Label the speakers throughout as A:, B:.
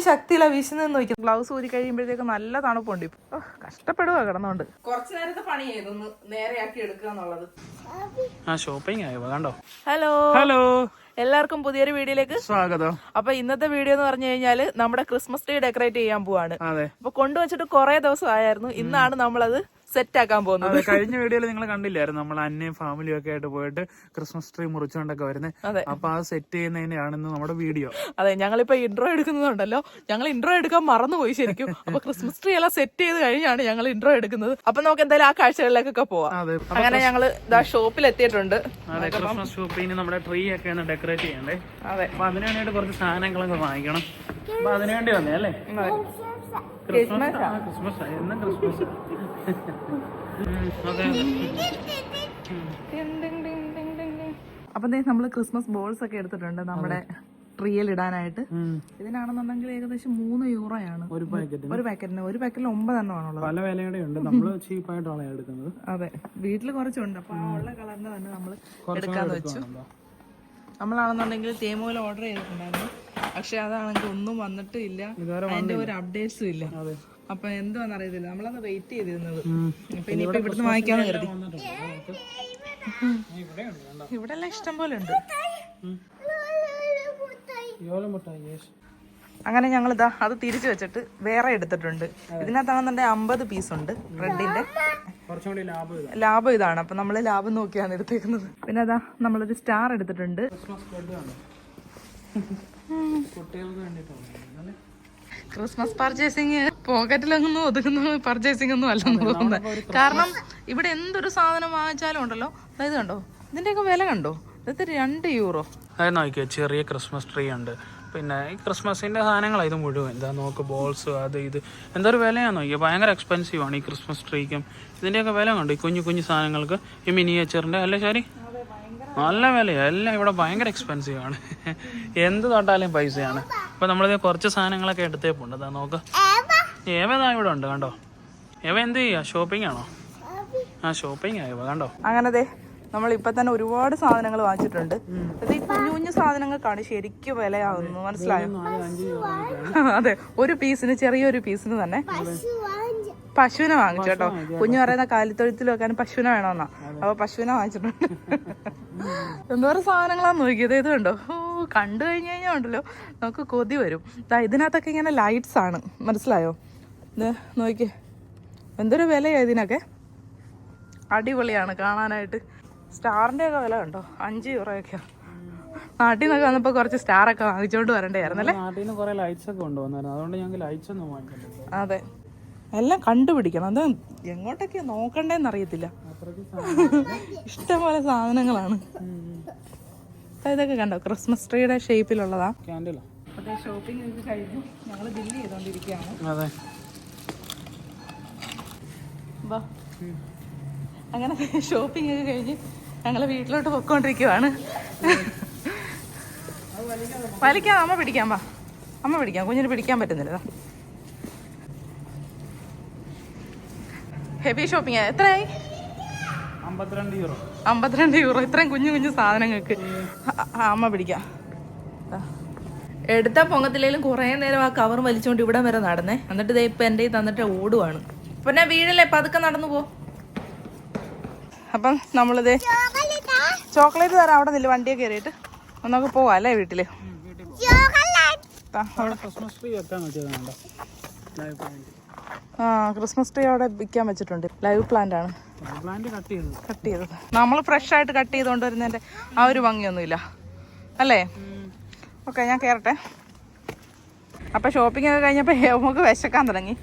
A: ശക്തിയില്ല വീശുന്നെന്ന് നോക്കി. ഗ്ലൗസ് ഊരി കഴിയുമ്പോഴത്തേക്ക് നല്ല തണുപ്പുണ്ട്. ഇപ്പൊ കഷ്ടപ്പെടുക കിടന്നോണ്ട്. കുറച്ചു നേരത്തെ പണി ചെയ്തൊന്ന് നേരെയാക്കി എടുക്കുക എന്നുള്ളത്.
B: ഷോപ്പിംഗ് ആയോ കണ്ടോ.
A: ഹലോ
B: ഹലോ,
A: എല്ലാവർക്കും പുതിയൊരു വീഡിയോയിലേക്ക്
B: സ്വാഗതം.
A: അപ്പൊ ഇന്നത്തെ വീഡിയോ എന്ന് പറഞ്ഞു കഴിഞ്ഞാല് നമ്മുടെ ക്രിസ്മസ് ട്രീ ഡെക്കറേറ്റ് ചെയ്യാൻ പോവാണ്.
B: അതെ,
A: അപ്പൊ കൊണ്ടുവച്ചിട്ട് കുറെ ദിവസം ആയിരുന്നു. ഇന്നാണ് നമ്മളത് സെറ്റ് ആക്കാൻ പോകുന്നത്.
B: കഴിഞ്ഞ വീഡിയോയിൽ നിങ്ങൾ കണ്ടില്ലായിരുന്നു, നമ്മൾ അന്നയും ഫാമിലിയും ഒക്കെ ആയിട്ട് പോയിട്ട് ക്രിസ്മസ് ട്രീ മുറിച്ചുകൊണ്ടൊക്കെ വരുന്നത്. അപ്പൊ അത് സെറ്റ് ചെയ്യുന്നതിനാണ് ഇന്ന് നമ്മുടെ വീഡിയോ.
A: അതെ, ഞങ്ങളിപ്പോ ഇൻട്രോ എടുക്കുന്നുണ്ടല്ലോ, ഞങ്ങൾ ഇൻട്രോ എടുക്കാൻ മറന്നുപോയി ശരിക്കും. അപ്പൊ ക്രിസ്മസ് ട്രീ എല്ലാം സെറ്റ് ചെയ്ത് കഴിഞ്ഞാണ് ഞങ്ങൾ ഇൻട്രോ എടുക്കുന്നത്. അപ്പൊ നമുക്ക് എന്തായാലും ആ കാഴ്ചകളിലേക്കൊക്കെ പോവാം. അങ്ങനെ ഞങ്ങള് ഷോപ്പിൽ എത്തിയിട്ടുണ്ട്.
B: ക്രിസ്മസ് ഷോപ്പിന് നമ്മുടെ ട്രീ ഒക്കെ ഒന്ന് ഡെക്കറേറ്റ് ചെയ്യണ്ടേ.
A: അതെ,
B: അപ്പൊ അതിനു വേണ്ടിയിട്ട് കുറച്ച് സാധനങ്ങളൊക്കെ വാങ്ങിക്കണം. അപ്പൊ അതിനുവേണ്ടി വന്നേ അല്ലേ.
A: ക്രിസ്മസ്
B: ക്രിസ്മസ് എന്നും ക്രിസ്മസ്.
A: അപ്പൊ നമ്മള് ക്രിസ്മസ് ബോൾസ് ഒക്കെ എടുത്തിട്ടുണ്ട് നമ്മുടെ ട്രീയിൽ ഇടാനായിട്ട്. ഇതിനാണെന്നുണ്ടെങ്കിൽ ഏകദേശം €3 ഒരു പാക്കറ്റിന്. ഒരു പാക്കറ്റിൽ 9 എണ്ണമാണുള്ളത്.
B: പല വിലയുടെ ഉണ്ട്. നമ്മള് ചീപ്പായിട്ടാണ് എടുക്കുന്നത്.
A: അതെ, വീട്ടില് കുറച്ചുണ്ട്. അപ്പൊ ആ ഉള്ള കളറിന് തന്നെ നമ്മള് എടുക്കാന്ന് വെച്ചു. നമ്മളാണെന്നുണ്ടെങ്കിൽ തേമൂല ഓർഡർ ചെയ്തിട്ടുണ്ടായിരുന്നു. പക്ഷെ അതാണെങ്കിൽ ഒന്നും വന്നിട്ടും ഇല്ല, അതിന്റെ ഒരു അപ്ഡേറ്റ്സും ഇല്ല. അപ്പൊ എന്തുവാന്ന് അറിയത്തില്ല, നമ്മളത് വെയിറ്റ് ചെയ്തിരുന്നത്. അപ്പൊ ഇനിയിപ്പോ ഇവിടുന്ന് വാങ്ങിക്കാന്ന് കരുതി. ഇവിടെ എല്ലാം ഇഷ്ടം പോലെ ഉണ്ട്. അങ്ങനെ ഞങ്ങളിതാ അത് തിരിച്ചു വെച്ചിട്ട് വേറെ എടുത്തിട്ടുണ്ട്. ഇതിനകത്താണെന്നുണ്ടെങ്കിൽ 50 പീസ് ഉണ്ട് റെഡിന്റെ. ലാഭം ഇതാണ്. അപ്പൊ നമ്മള് ലാഭം നോക്കിയാണ് എടുത്തേക്കുന്നത്. പിന്നെ അതാ നമ്മളൊരു സ്റ്റാർ എടുത്തിട്ടുണ്ട്. ക്രിസ്മസ് പർച്ചേസിങ് പോക്കറ്റിലൊന്നും ഒതുക്കുന്ന പർച്ചേസിംഗ് ഒന്നും അല്ലെന്ന് തോന്നുന്നത്. കാരണം ഇവിടെ എന്തൊരു സാധനം വാങ്ങിച്ചാലും ഉണ്ടല്ലോ, അതായത് കണ്ടോ ഇതിന്റെയൊക്കെ വില കണ്ടോ, ഇത് €2.
B: അതായത് നോക്കിയോ, ചെറിയ ക്രിസ്മസ് ട്രീ ഉണ്ട്. പിന്നെ ഈ ക്രിസ്മസിന്റെ സാധനങ്ങളാണ് ഇത് മുഴുവൻ. എന്താ നോക്ക്, ബോൾസ് അത് ഇത് എന്തൊരു വിലയാന്ന് നോക്കിയോ. ഭയങ്കര എക്സ്പെൻസീവ് ആണ് ഈ ക്രിസ്മസ് ട്രീക്കും. ഇതിന്റെയൊക്കെ വില കണ്ടു, ഈ കുഞ്ഞു കുഞ്ഞു സാധനങ്ങൾക്ക്, ഈ മിനിയേച്ചറിന്റെ അല്ലേ ശരി, നല്ല വിലയാണ്. എല്ലാം ഇവിടെ ഭയങ്കര എക്സ്പെൻസീവ് ആണ്. എന്ത് തൊട്ടാലും പൈസയാണ്. ഇപ്പൊ നമ്മളിത് കുറച്ച് സാധനങ്ങളൊക്കെ എടുത്തേപ്പുണ്ട്. അതാ നോക്ക്, ഏവതാ ഇവിടെ ഉണ്ട് കണ്ടോ. ഏവ എന്ത് ചെയ്യാ, ഷോപ്പിംഗ് ആണോ? ഷോപ്പിംഗ് ആയോ കണ്ടോ.
A: അങ്ങനെ നമ്മൾ ഇപ്പൊ തന്നെ ഒരുപാട് സാധനങ്ങൾ വാങ്ങിച്ചിട്ടുണ്ട്. ഇത് ഈ കുഞ്ഞു കുഞ്ഞു സാധനങ്ങൾക്കാണ് ശരിക്കും വിലയാവുന്നത്, മനസ്സിലായോ. അതെ, ഒരു പീസിന്, ചെറിയൊരു പീസിന് തന്നെ. പശുവിനെ വാങ്ങിച്ചു കേട്ടോ. കുഞ്ഞു പറയുന്ന കാലിത്തൊഴുത്തിൽ വെക്കാൻ പശുവിനെ വേണമെന്നാ. അപ്പൊ പശുവിനെ വാങ്ങിച്ചിട്ടുണ്ട്. എന്തോരം സാധനങ്ങളാന്ന് നോക്കിയത്. ഇത് കണ്ടോ, കണ്ടു കഴിഞ്ഞു കഴിഞ്ഞാൽ ഉണ്ടല്ലോ നമുക്ക് കൊതി വരും. ഇതിനകത്തൊക്കെ ഇങ്ങനെ ലൈറ്റ്സ് ആണ്, മനസ്സിലായോ. ഇത് നോക്കിയേ, എന്തൊരു വിലയാ ഇതിനൊക്കെ. അടിപൊളിയാണ് കാണാനായിട്ട്. സ്റ്റാറിന്റെ ഒക്കെ വില കണ്ടോ, €5 നാട്ടിൽ നിന്നൊക്കെ വന്നപ്പോ കുറച്ച് സ്റ്റാറൊക്കെ വാങ്ങിച്ചോണ്ട് വരണ്ടായിരുന്നല്ലേ. അതെ, എല്ലാം കണ്ടുപിടിക്കണം. അത് എങ്ങോട്ടൊക്കെയാ നോക്കണ്ടേന്ന് അറിയത്തില്ല. ഇഷ്ടംപോലെ സാധനങ്ങളാണ്. ഇതൊക്കെ കണ്ടോ, ക്രിസ്മസ് ട്രീയുടെ ഷേപ്പിലുള്ളതാ. ഷോപ്പിംഗ് ഒക്കെ കഴിഞ്ഞു, ഞങ്ങള് ബില്ല് ചെയ്തോണ്ടിരിക്കുകയാണ്. അങ്ങനെ ഷോപ്പിംഗ് ഒക്കെ കഴിഞ്ഞ് ഞങ്ങള് വീട്ടിലോട്ട് പൊക്കോണ്ടിരിക്കുവാണ്. വലിക്കാം, അമ്മ പിടിക്കാം. അമ്മ പിടിക്കാം, കുഞ്ഞിന് പിടിക്കാൻ പറ്റുന്നില്ല. Heavy shopping. എത്രയായി? €52. ഇത്രയും കുഞ്ഞു കുഞ്ഞു സാധനങ്ങൾക്ക്. അമ്മ പിടിക്കാം. എടുത്താൽ പൊങ്ങത്തില്ലേലും കുറേ നേരം ആ കവർ വലിച്ചുകൊണ്ട് ഇവിടെ വരെ നടന്നേ. എന്നിട്ട് ഇതേ ഇപ്പം എൻ്റെ തന്നിട്ട് ഓടുവാണ്. പിന്നെ വീഴല്ലേ, പതുക്കെ നടന്നു പോ. അപ്പം നമ്മളിത് ചോക്ലേറ്റ് തരാം. അവിടെ നില്ല, വണ്ടിയൊക്കെ കയറിയിട്ട് നമുക്ക് പോവാം അല്ലേ വീട്ടില്. ക്രിസ്മസ് ട്രീ അവിടെ വിൽക്കാൻ വെച്ചിട്ടുണ്ട്. ലൈവ് പ്ലാന്റ് ആണ്, കട്ട് ചെയ്തത്. നമ്മൾ ഫ്രഷ് ആയിട്ട് കട്ട് ചെയ്തുകൊണ്ട് വരുന്നതിന്റെ ആ ഒരു ഭംഗിയൊന്നുമില്ല അല്ലേ. ഓക്കെ, ഞാൻ കയറട്ടെ. അപ്പൊ ഷോപ്പിംഗ് ഒക്കെ കഴിഞ്ഞപ്പോൾ നമുക്ക് വിശക്കാൻ തുടങ്ങി.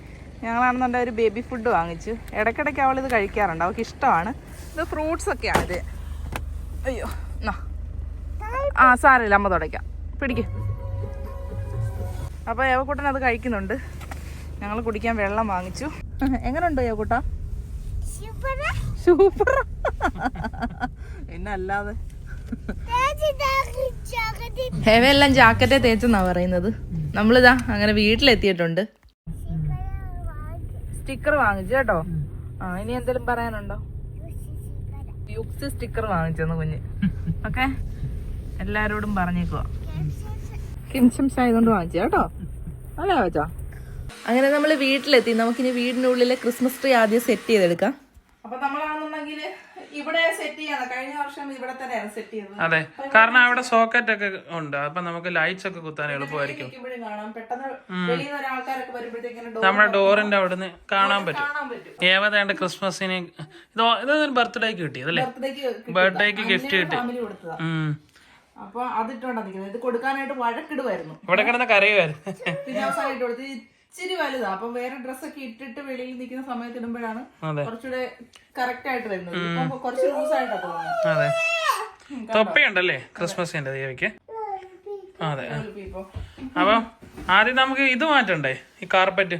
A: ഞങ്ങളാണെന്നുണ്ടെങ്കിൽ ഒരു ബേബി ഫുഡ് വാങ്ങിച്ചു. ഇടയ്ക്കിടയ്ക്ക് അവളിത് കഴിക്കാറുണ്ട്, അവൾക്ക് ഇഷ്ടമാണ്. ഇത് ഫ്രൂട്ട്സ് ഒക്കെയാണിത്. അയ്യോ, സാരമില്ല, അമ്മ തുടയ്ക്കാം, പിടിക്ക്. അപ്പോൾ യവക്കൂട്ടൻ അത് കഴിക്കുന്നുണ്ട്. ഞങ്ങൾ കുടിക്കാൻ വെള്ളം വാങ്ങിച്ചു. എങ്ങനെയുണ്ട് യവക്കൂട്ട? സൂപ്പർ. പിന്നെ അല്ലാതെ ഹെവെല്ലാം ജാക്കറ്റേ തേച്ചെന്നാ പറയുന്നത്. നമ്മളിതാ അങ്ങനെ വീട്ടിലെത്തിയിട്ടുണ്ട്. സ്റ്റിക്കർ വാങ്ങിച്ചു കേട്ടോ. ഇനി എന്തെങ്കിലും പറയാനുണ്ടോ? യുക്സ് സ്റ്റിക്കർ വാങ്ങിച്ചെന്ന് കുഞ്ഞ്. ഓക്കെ, എല്ലാരോടും പറഞ്ഞേക്കുവാ. കിംശംസ് ആയതുകൊണ്ട് വാങ്ങിച്ചു കേട്ടോ. അല്ലേ വെച്ചാ? അങ്ങനെ നമ്മൾ വീട്ടിലെത്തി. നമുക്കിനി വീടിനുള്ളിലെ ക്രിസ്മസ് ട്രീ ആദ്യം സെറ്റ് ചെയ്തെടുക്കാം. അപ്പൊ നമ്മളാണെന്നുണ്ടെങ്കിൽ ഇവിടെ സെറ്റ് ചെയ്യണം. കഴിഞ്ഞ വർഷം ഇവിടെ തന്നെയാണ് സെറ്റ് ചെയ്തത്.
B: അതെ, കാരണം അവിടെ സോക്കറ്റ് ഒക്കെ ഉണ്ട്. അപ്പൊ നമുക്ക് ലൈറ്റ്സ് ഒക്കെ കുത്താൻ എളുപ്പമായിരിക്കും. നമ്മുടെ ഡോറിന്റെ അവിടുന്ന് കാണാൻ പറ്റും. ഏവതേണ്ട ക്രിസ്മസിന് ഇത് ബർത്ത്ഡേക്ക് കിട്ടിയതല്ലേ? ബർത്ത്ഡേക്ക് ഗിഫ്റ്റ് കിട്ടി.
A: അപ്പൊ അതിട്ടോണ്ടാ നിൽക്കുന്നത്. ഇത് കൊടുക്കാനായിട്ട് വഴക്കിടുമായിരുന്നു.
B: ഇവിടെ കിടന്ന കരയുമായിരുന്നു.
A: പിന്നെ അവസാനമായിട്ട് കൊടുത്ത് ഇച്ചിരി വലുതാ. അപ്പൊ വേറെ ഡ്രസ്സൊക്കെ ഇട്ടിട്ട് വെളിയിൽ നിൽക്കുന്ന സമയത്ത് ഇടുമ്പോഴാണ് കുറച്ചുകൂടെ കറക്റ്റ് ആയിട്ട് വരുന്നത്. ഇപ്പൊ കുറച്ച് ലൂസായിട്ടാ തോന്നുന്നത്.
B: അതെ, തൊപ്പിയുണ്ടല്ലേ ക്രിസ്മസിന്റെ ദേവിക്ക്? അതെ. അപ്പൊ ആദ്യം നമുക്ക് ഇത് മാറ്റണ്ടേ, ഈ കാർപ്പറ്റ്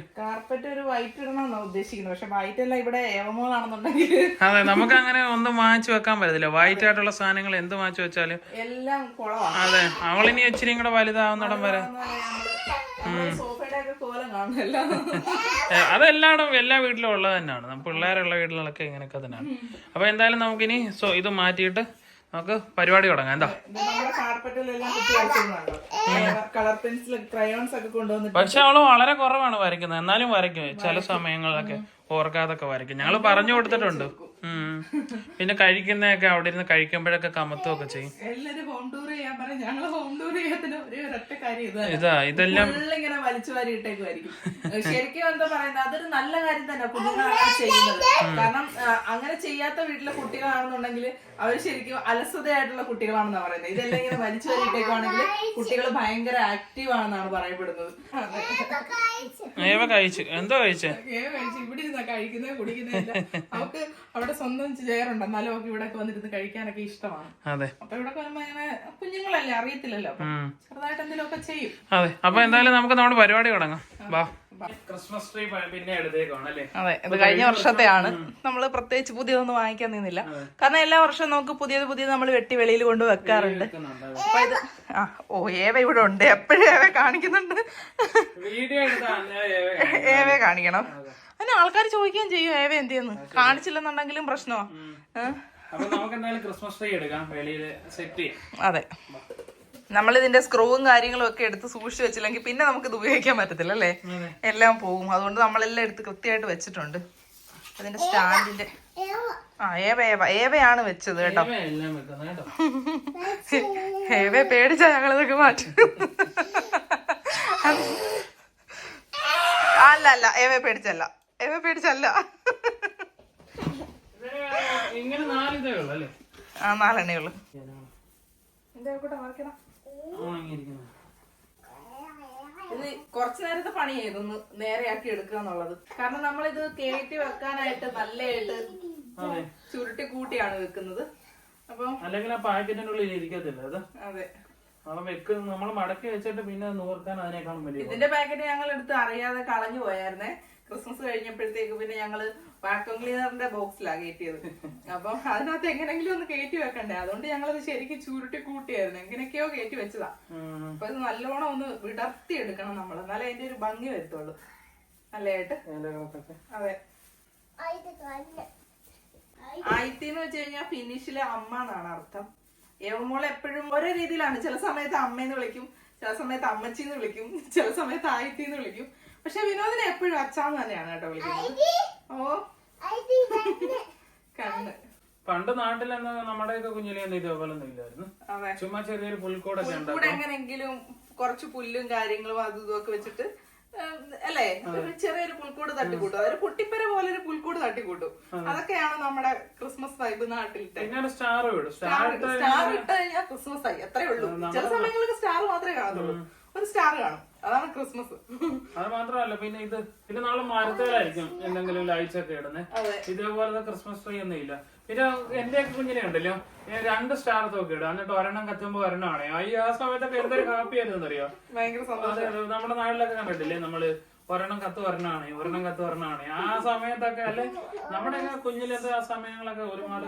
A: ഒരു വൈറ്റ് ഇടണമെന്നാണ് ഉദ്ദേശിക്കുന്നത്. പക്ഷെ വൈറ്റ് അല്ല, ഇവിടെ ഏവമോളാണെന്നുണ്ടെങ്കിൽ
B: അതെ, നമുക്ക് അങ്ങനെ ഒന്നും വാങ്ങിച്ചു വെക്കാൻ പറ്റത്തില്ല. വൈറ്റ് ആയിട്ടുള്ള സാധനങ്ങൾ എന്ത് വാങ്ങിച്ചു വെച്ചാലും
A: എല്ലാം കുളമാണ്.
B: അതെ, അവളിനി ഇച്ചിരി കൂടെ വലുതാവുന്നിടം വരെ അതെല്ലായിടും എല്ലാ വീട്ടിലും ഉള്ളത് തന്നെയാണ്. പിള്ളേരുള്ള വീട്ടിലൊക്കെ ഇങ്ങനെയൊക്കെ തന്നെയാണ്. അപ്പൊ എന്തായാലും നമുക്കിനി ഇത് മാറ്റിയിട്ട് നമുക്ക് പരിപാടി തുടങ്ങാം. എന്താ പക്ഷെ അവള് വളരെ കുറവാണ് വരയ്ക്കുന്നത്. എന്നാലും വരയ്ക്കും ചില സമയങ്ങളിലൊക്കെ ഓർക്കാതൊക്കെ വരയ്ക്കും. ഞങ്ങള് പറഞ്ഞു കൊടുത്തിട്ടുണ്ട്. പിന്നെ കഴിക്കുന്നതൊക്കെ അവിടെ ഇരുന്ന് കഴിക്കുമ്പോഴൊക്കെ കമത്തുമൊക്കെ ചെയ്യും. ഇതെല്ലാം
A: ഇങ്ങനെ വലിച്ചു വാരി ഇട്ടേക്കുമായിരിക്കും. ശരിക്കും എന്താ പറയുന്നത്, അതൊരു നല്ല കാര്യം തന്നെ കുഞ്ഞുങ്ങളാണ് ചെയ്യുന്നത്. കാരണം അങ്ങനെ ചെയ്യാത്ത വീട്ടിലെ കുട്ടികളാണെന്നുണ്ടെങ്കിൽ അവർ ശരിക്കും അലസതയായിട്ടുള്ള കുട്ടികളാണെന്നാണ് പറയുന്നത്. ഇതെല്ലാം ഇങ്ങനെ വലിച്ചു വാരി ഇട്ടേക്കുവാണെങ്കിൽ കുട്ടികൾ ഭയങ്കര ആക്റ്റീവ് ആണെന്നാണ് പറയപ്പെടുന്നത്.
B: എന്തോ കഴിച്ചു
A: ഇവിടെ ഇരുന്നാ കഴിക്കുന്നത് കുടിക്കുന്നില്ല. അവർക്ക് അവിടെ സ്വന്തം ചെയറുണ്ട്, എന്നാലും അവർക്ക് ഇവിടെ വന്നിരുന്ന് കഴിക്കാനൊക്കെ ഇഷ്ടമാണ്. അപ്പൊ ഇവിടെ വരുമ്പോ ഇങ്ങനെ കുഞ്ഞുങ്ങളല്ലേ, അറിയത്തില്ലല്ലോ, ചെറുതായിട്ട് എന്തെങ്കിലും ഒക്കെ ചെയ്യും.
B: അതെ, അപ്പൊ എന്തായാലും നമുക്ക് നമ്മുടെ പരിപാടി തുടങ്ങാം. ക്രിസ്മസ് ട്രീ പിന്നെ എടുത്തേക്കാണല്ലേ?
A: അതെ, ഇത് കഴിഞ്ഞ വർഷത്തെയാണ്. നമ്മള് പ്രത്യേകിച്ച് പുതിയതൊന്നും വാങ്ങിക്കാൻ നിന്നില്ല. കാരണം എല്ലാ വർഷവും നമുക്ക് പുതിയത് നമ്മൾ വെട്ടി വെളിയിൽ കൊണ്ട് വെക്കാറുണ്ട്. അപ്പൊ ഇത് ഏവ ഇവിടെ ഉണ്ട്, എപ്പോഴും ഏവ കാണിക്കുന്നുണ്ട്. ഏവ കാണിക്കണം. അതിന് ആൾക്കാർ ചോദിക്കുകയും ചെയ്യും ഏവ എന്ത് ചെയ്യുന്നു. കാണിച്ചില്ലെന്നുണ്ടെങ്കിലും പ്രശ്നമാ. അതെ, നമ്മളിതിന്റെ സ്ക്രൂവും കാര്യങ്ങളും ഒക്കെ എടുത്ത് സൂക്ഷിച്ചു വെച്ചില്ലെങ്കിൽ പിന്നെ നമുക്കിത് ഉപയോഗിക്കാൻ പറ്റത്തില്ല അല്ലേ, എല്ലാം പോകും. അതുകൊണ്ട് നമ്മളെല്ലാം എടുത്ത് കൃത്യമായിട്ട് വെച്ചിട്ടുണ്ട്. അതിന്റെ സ്റ്റാൻഡിന്റെ ഏവയാണ് വെച്ചത് കേട്ടോ. ഏവയെ പേടിച്ചാ ഞങ്ങളിതൊക്കെ മാറ്റും. അല്ല, ഏവയെ പേടിച്ചല്ല. നാലെണ്ണേ ഉള്ളു. ഇത് കുറച്ചു നേരത്തെ പണിയായിരുന്നു നേരെയാക്കി എടുക്കുക എന്നുള്ളത്. കാരണം നമ്മളിത് കയറ്റി വെക്കാനായിട്ട് നല്ലതായിട്ട് ചുരുട്ടി കൂട്ടിയാണ് വെക്കുന്നത്. അപ്പം
B: അല്ലെങ്കിൽ ആ പാക്കറ്റിന്റെ ഉള്ളിൽ ഇരിക്കത്തില്ല അത്.
A: അതെ,
B: നമ്മൾ മടക്കി വെച്ചിട്ട് പിന്നെ നൂർക്കാൻ അതിനേക്കാളും വലിയ.
A: ഇതിന്റെ പാക്കറ്റ് ഞങ്ങൾ എടുത്ത് അറിയാതെ കളഞ്ഞു പോയായിരുന്നേ. ക്രിസ്മസ് കഴിഞ്ഞപ്പോഴത്തേക്ക് പിന്നെ ഞങ്ങള് വാക്യൂം ക്ലീനറിന്റെ ബോക്സിലാണ് കയറ്റിയത്. അപ്പം അതിനകത്ത് എങ്ങനെങ്കിലും ഒന്ന് കയറ്റി വെക്കണ്ടേ, അതുകൊണ്ട് ഞങ്ങളത് ശരിക്കും ചുരുട്ടി കൂട്ടിയായിരുന്നു. എങ്ങനെയൊക്കെയോ കയറ്റി വെച്ചതാ. അപ്പൊ ഇത് നല്ലോണം ഒന്ന് വിടർത്തി എടുക്കണം നമ്മൾ, എന്നാലേ അതിന്റെ ഒരു ഭംഗി വരുത്തുള്ളൂ നല്ലതായിട്ട്. അതെ, ആയിത്തിന്ന് വെച്ച് കഴിഞ്ഞാൽ ഫിനിഷിലെ അമ്മ എന്നാണ് അർത്ഥം. ഏവമോൾ എപ്പോഴും ഓരോ രീതിയിലാണ്. ചില സമയത്ത് അമ്മയെന്ന് വിളിക്കും, ചില സമയത്ത് അമ്മച്ചിന്ന് വിളിക്കും, ചില സമയത്ത് ആയിത്തിന്ന് വിളിക്കും. പക്ഷെ വിനോദിനെ എപ്പോഴും അച്ചാന്ന് തന്നെയാണ് കേട്ടോ വിളിക്കുന്നത്. കണ്ണ്
B: പണ്ട് നാട്ടിൽ നമ്മുടെയൊക്കെ കുഞ്ഞിലൊന്നും ഇതേപോലൊന്നും ഇല്ലായിരുന്നു. ചുമ്മാ ചെറിയൊരു പുൽക്കൂടൊക്കെ
A: കൂടെ എങ്ങനെങ്കിലും കുറച്ച് പുല്ലും കാര്യങ്ങളും അതും ഇതൊക്കെ വെച്ചിട്ട് അല്ലേ, ചെറിയൊരു പുൽക്കൂട് തട്ടിക്കൂട്ടും. അതൊരു കുട്ടിപ്പര പോലെ ഒരു പുൽക്കൂട് തട്ടിക്കൂട്ടും. അതൊക്കെയാണ് നമ്മുടെ ക്രിസ്മസ് വൈബ് നാട്ടിലത്തെ.
B: സ്റ്റാർ
A: ഇട്ട് കഴിഞ്ഞാൽ ക്രിസ്മസ് ആയി, അത്രേ ഉള്ളൂ. ചില സമയങ്ങളിൽ സ്റ്റാർ മാത്രമേ കാണത്തുള്ളൂ, ഒരു സ്റ്റാർ കാണും, അതാണ് ക്രിസ്മസ്.
B: അത് മാത്രമല്ല, പിന്നെ നാളെ മരത്തേലായിരിക്കും എന്തെങ്കിലും ലൈറ്റ്സ് ഒക്കെ ഇടുന്നത്. ഇതേപോലത്തെ ക്രിസ്മസ് ട്രീ ഒന്നും ഇല്ല. പിന്നെ എന്റെ കുഞ്ഞിനെ ഉണ്ടല്ലോ 2 സ്റ്റാർ ഒക്കെ ഇടും, എന്നിട്ട് ഒരെണ്ണം കത്തുമ്പോ ഒരെണ്ണമാണ്. ആ സമയത്തൊക്കെ എന്തൊരു ഹാപ്പി ആയിരുന്നു അറിയോ.
A: ഭയങ്കര സന്തോഷം.
B: നമ്മുടെ നാട്ടിലൊക്കെ കണ്ടിട്ടില്ലേ, നമ്മള് ഒരെണ്ണം കത്ത് ഒരെണ്ണമാണ്. ആ സമയത്തൊക്കെ അല്ലെ നമ്മുടെ കുഞ്ഞിലത്തെ ആ സമയങ്ങളൊക്കെ ഒരുപാട്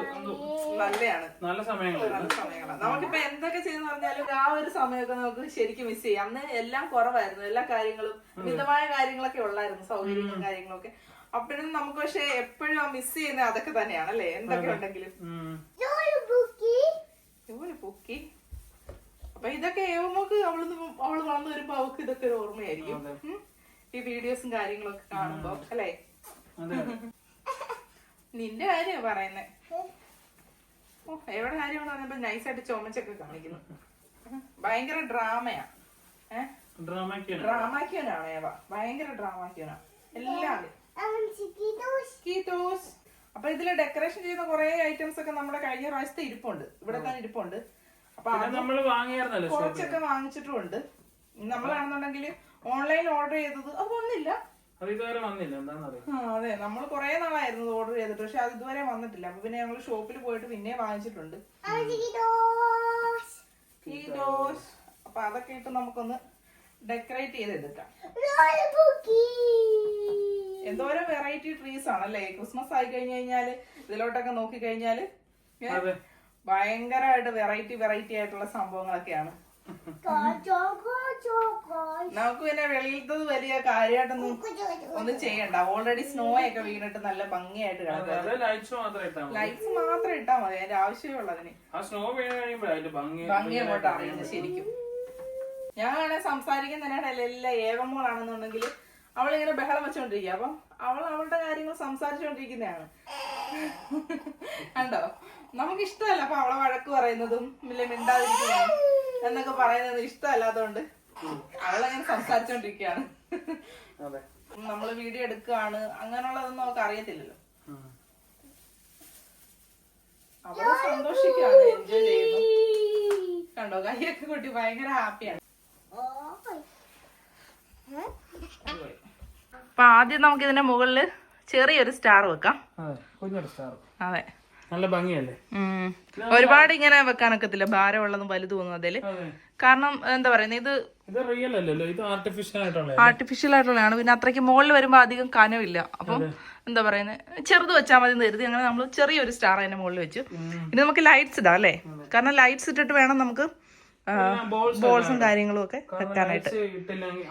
B: നല്ല സമയങ്ങളാണ്.
A: നമുക്കിപ്പോ എന്തൊക്കെ ചെയ്യുന്ന പറഞ്ഞാലും ആ ഒരു സമയമൊക്കെ നമുക്ക് ശരിക്കും മിസ് ചെയ്യാം. അന്ന് എല്ലാം കുറവായിരുന്നു, എല്ലാ കാര്യങ്ങളും മിതമായ കാര്യങ്ങളൊക്കെ ഉള്ളായിരുന്നു, സൗകര്യങ്ങളും കാര്യങ്ങളൊക്കെ. അപ്പോഴും നമുക്ക് പക്ഷെ എപ്പോഴും മിസ് ചെയ്യുന്നത് അതൊക്കെ തന്നെയാണ് അല്ലേ, എന്തൊക്കെ ഉണ്ടെങ്കിലും. പൊക്കി അപ്പൊ ഇതൊക്കെ ഏവമോക്ക് അവള് വളർന്നു വരുമ്പോ അവൾക്ക് ഇതൊക്കെ ഒരു ഓർമ്മയായിരിക്കും. ഈ വീഡിയോസും കാര്യങ്ങളൊക്കെ കാണുമ്പോ അല്ലേ?
B: അതെ
A: നിന്റെ കാര്യമാണ് പറയുന്നേ. ഓ എവിടെ കാര്യമാണെന്ന് പറഞ്ഞപ്പോ നൈസായിട്ട് ചുമച്ചൊക്കെ കാണിക്കുന്നു. ഭയങ്കര ഡ്രാമയാ. ഡ്രാമാക്കിയോനാണ് ഏവ, ഭയങ്കര ഡ്രാമാക്കിയോനാ എല്ലാം. അപ്പൊ ഇതില് ഡെക്കറേഷൻ ചെയ്യുന്ന കുറെ ഐറ്റംസ് ഒക്കെ നമ്മുടെ കഴിഞ്ഞ പ്രാവശ്യത്തെ ഇരിപ്പുണ്ട്, ഇവിടെ തന്നെ ഇരിപ്പുണ്ട്. അപ്പൊ കുറച്ചൊക്കെ വാങ്ങിച്ചിട്ടുമുണ്ട്. നമ്മളാണെന്നുണ്ടെങ്കിൽ ഓൺലൈൻ ഓർഡർ ചെയ്തത് അത് വന്നില്ല. അതെ, നമ്മൾ കുറെ നാളായിരുന്നു ഓർഡർ ചെയ്തിട്ട്, പക്ഷെ അത് ഇതുവരെ വന്നിട്ടില്ല. അപ്പൊ പിന്നെ ഞങ്ങള് ഷോപ്പിൽ പോയിട്ട് പിന്നെ വാങ്ങിച്ചിട്ടുണ്ട്. അപ്പൊ അതൊക്കെ ഇട്ട് നമുക്കൊന്ന് ഡെക്കറേറ്റ് ചെയ്തെടുക്കാം. എന്തോരം വെറൈറ്റി ട്രീസ് ആണല്ലേ. ക്രിസ്മസ് ആയി കഴിഞ്ഞു കഴിഞ്ഞാല് ഇതിലോട്ടൊക്കെ നോക്കി കഴിഞ്ഞാല് ഭയങ്കരമായിട്ട് വെറൈറ്റി ആയിട്ടുള്ള സംഭവങ്ങളൊക്കെയാണ്. നമുക്ക് പിന്നെ വെളിയിലത്തത് വലിയ കാര്യമായിട്ടൊന്നും ഒന്നും ചെയ്യണ്ട. ഓൾറെഡി സ്നോ ഒക്കെ വീണിട്ട് നല്ല ഭംഗിയായിട്ട് കിടക്കുക. ലൈറ്റ്സ് മാത്രം ഇട്ടാ മതി, അതിന്റെ ആവശ്യമുള്ളതിന്. ഭംഗി അങ്ങോട്ട് അറിയുന്നത് ശരിക്കും. ഞാൻ സംസാരിക്കുന്നതിനിടയിൽ എല്ലാം ഏവമോളാണെന്നുണ്ടെങ്കിൽ അവളിങ്ങനെ ബഹളം വെച്ചോണ്ടിരിക്കുക. അപ്പം അവൾ അവളുടെ കാര്യങ്ങൾ സംസാരിച്ചോണ്ടിരിക്കുന്നതാണ്. കണ്ടോ, നമുക്ക് ഇഷ്ടമല്ല അപ്പൊ അവളെ വഴക്ക് പറയുന്നതും ഇല്ല മിണ്ടാതിരിക്കുന്നതും എന്നൊക്കെ പറയുന്നത് ഇഷ്ടമല്ലാത്തതുകൊണ്ട് അവളങ്ങനെ സംസാരിച്ചോണ്ടിരിക്കുകയാണ്. നമ്മള് വീഡിയോ എടുക്കുകയാണ് അങ്ങനെയുള്ളതൊന്നും അവൾക്ക് അറിയത്തില്ലല്ലോ. അവള് സന്തോഷിക്കുകയാണ്, എൻജോയ് ചെയ്യുന്നു. കണ്ടോ, കൈയൊക്കെ കൂട്ടി ഭയങ്കര ഹാപ്പിയാണ്. അപ്പൊ ആദ്യം നമുക്ക് ഇതിന്റെ മുകളില് ചെറിയൊരു സ്റ്റാർ വെക്കാം. അതെ,
B: നല്ല ഭംഗിയല്ലേ.
A: ഒരുപാട് ഇങ്ങനെ വെക്കാനൊക്കത്തില്ല, ഭാരമുള്ളതും വലുതും അതില്. കാരണം എന്താ പറയുന്നത്,
B: ഇത് റിയൽ അല്ലല്ലോ, ഇത്
A: ആർട്ടിഫിഷ്യൽ ആയിട്ടുള്ളതാണ്. പിന്നെ അത്രയ്ക്ക് മുകളിൽ വരുമ്പോ അധികം കനമില്ല. അപ്പം എന്താ പറയുന്നത്, ചെറുത് വെച്ചാൽ മതി എന്ന് കരുതി അങ്ങനെ നമ്മൾ ചെറിയൊരു സ്റ്റാർ അതിന്റെ മുകളിൽ വെച്ചു. ഇനി നമുക്ക് ലൈറ്റ്സ് ഇടാം അല്ലേ? കാരണം ലൈറ്റ്സ് ഇട്ടിട്ട് വേണം നമുക്ക് ബോൾസും കാര്യങ്ങളും ഒക്കെ വെക്കാനായിട്ട്.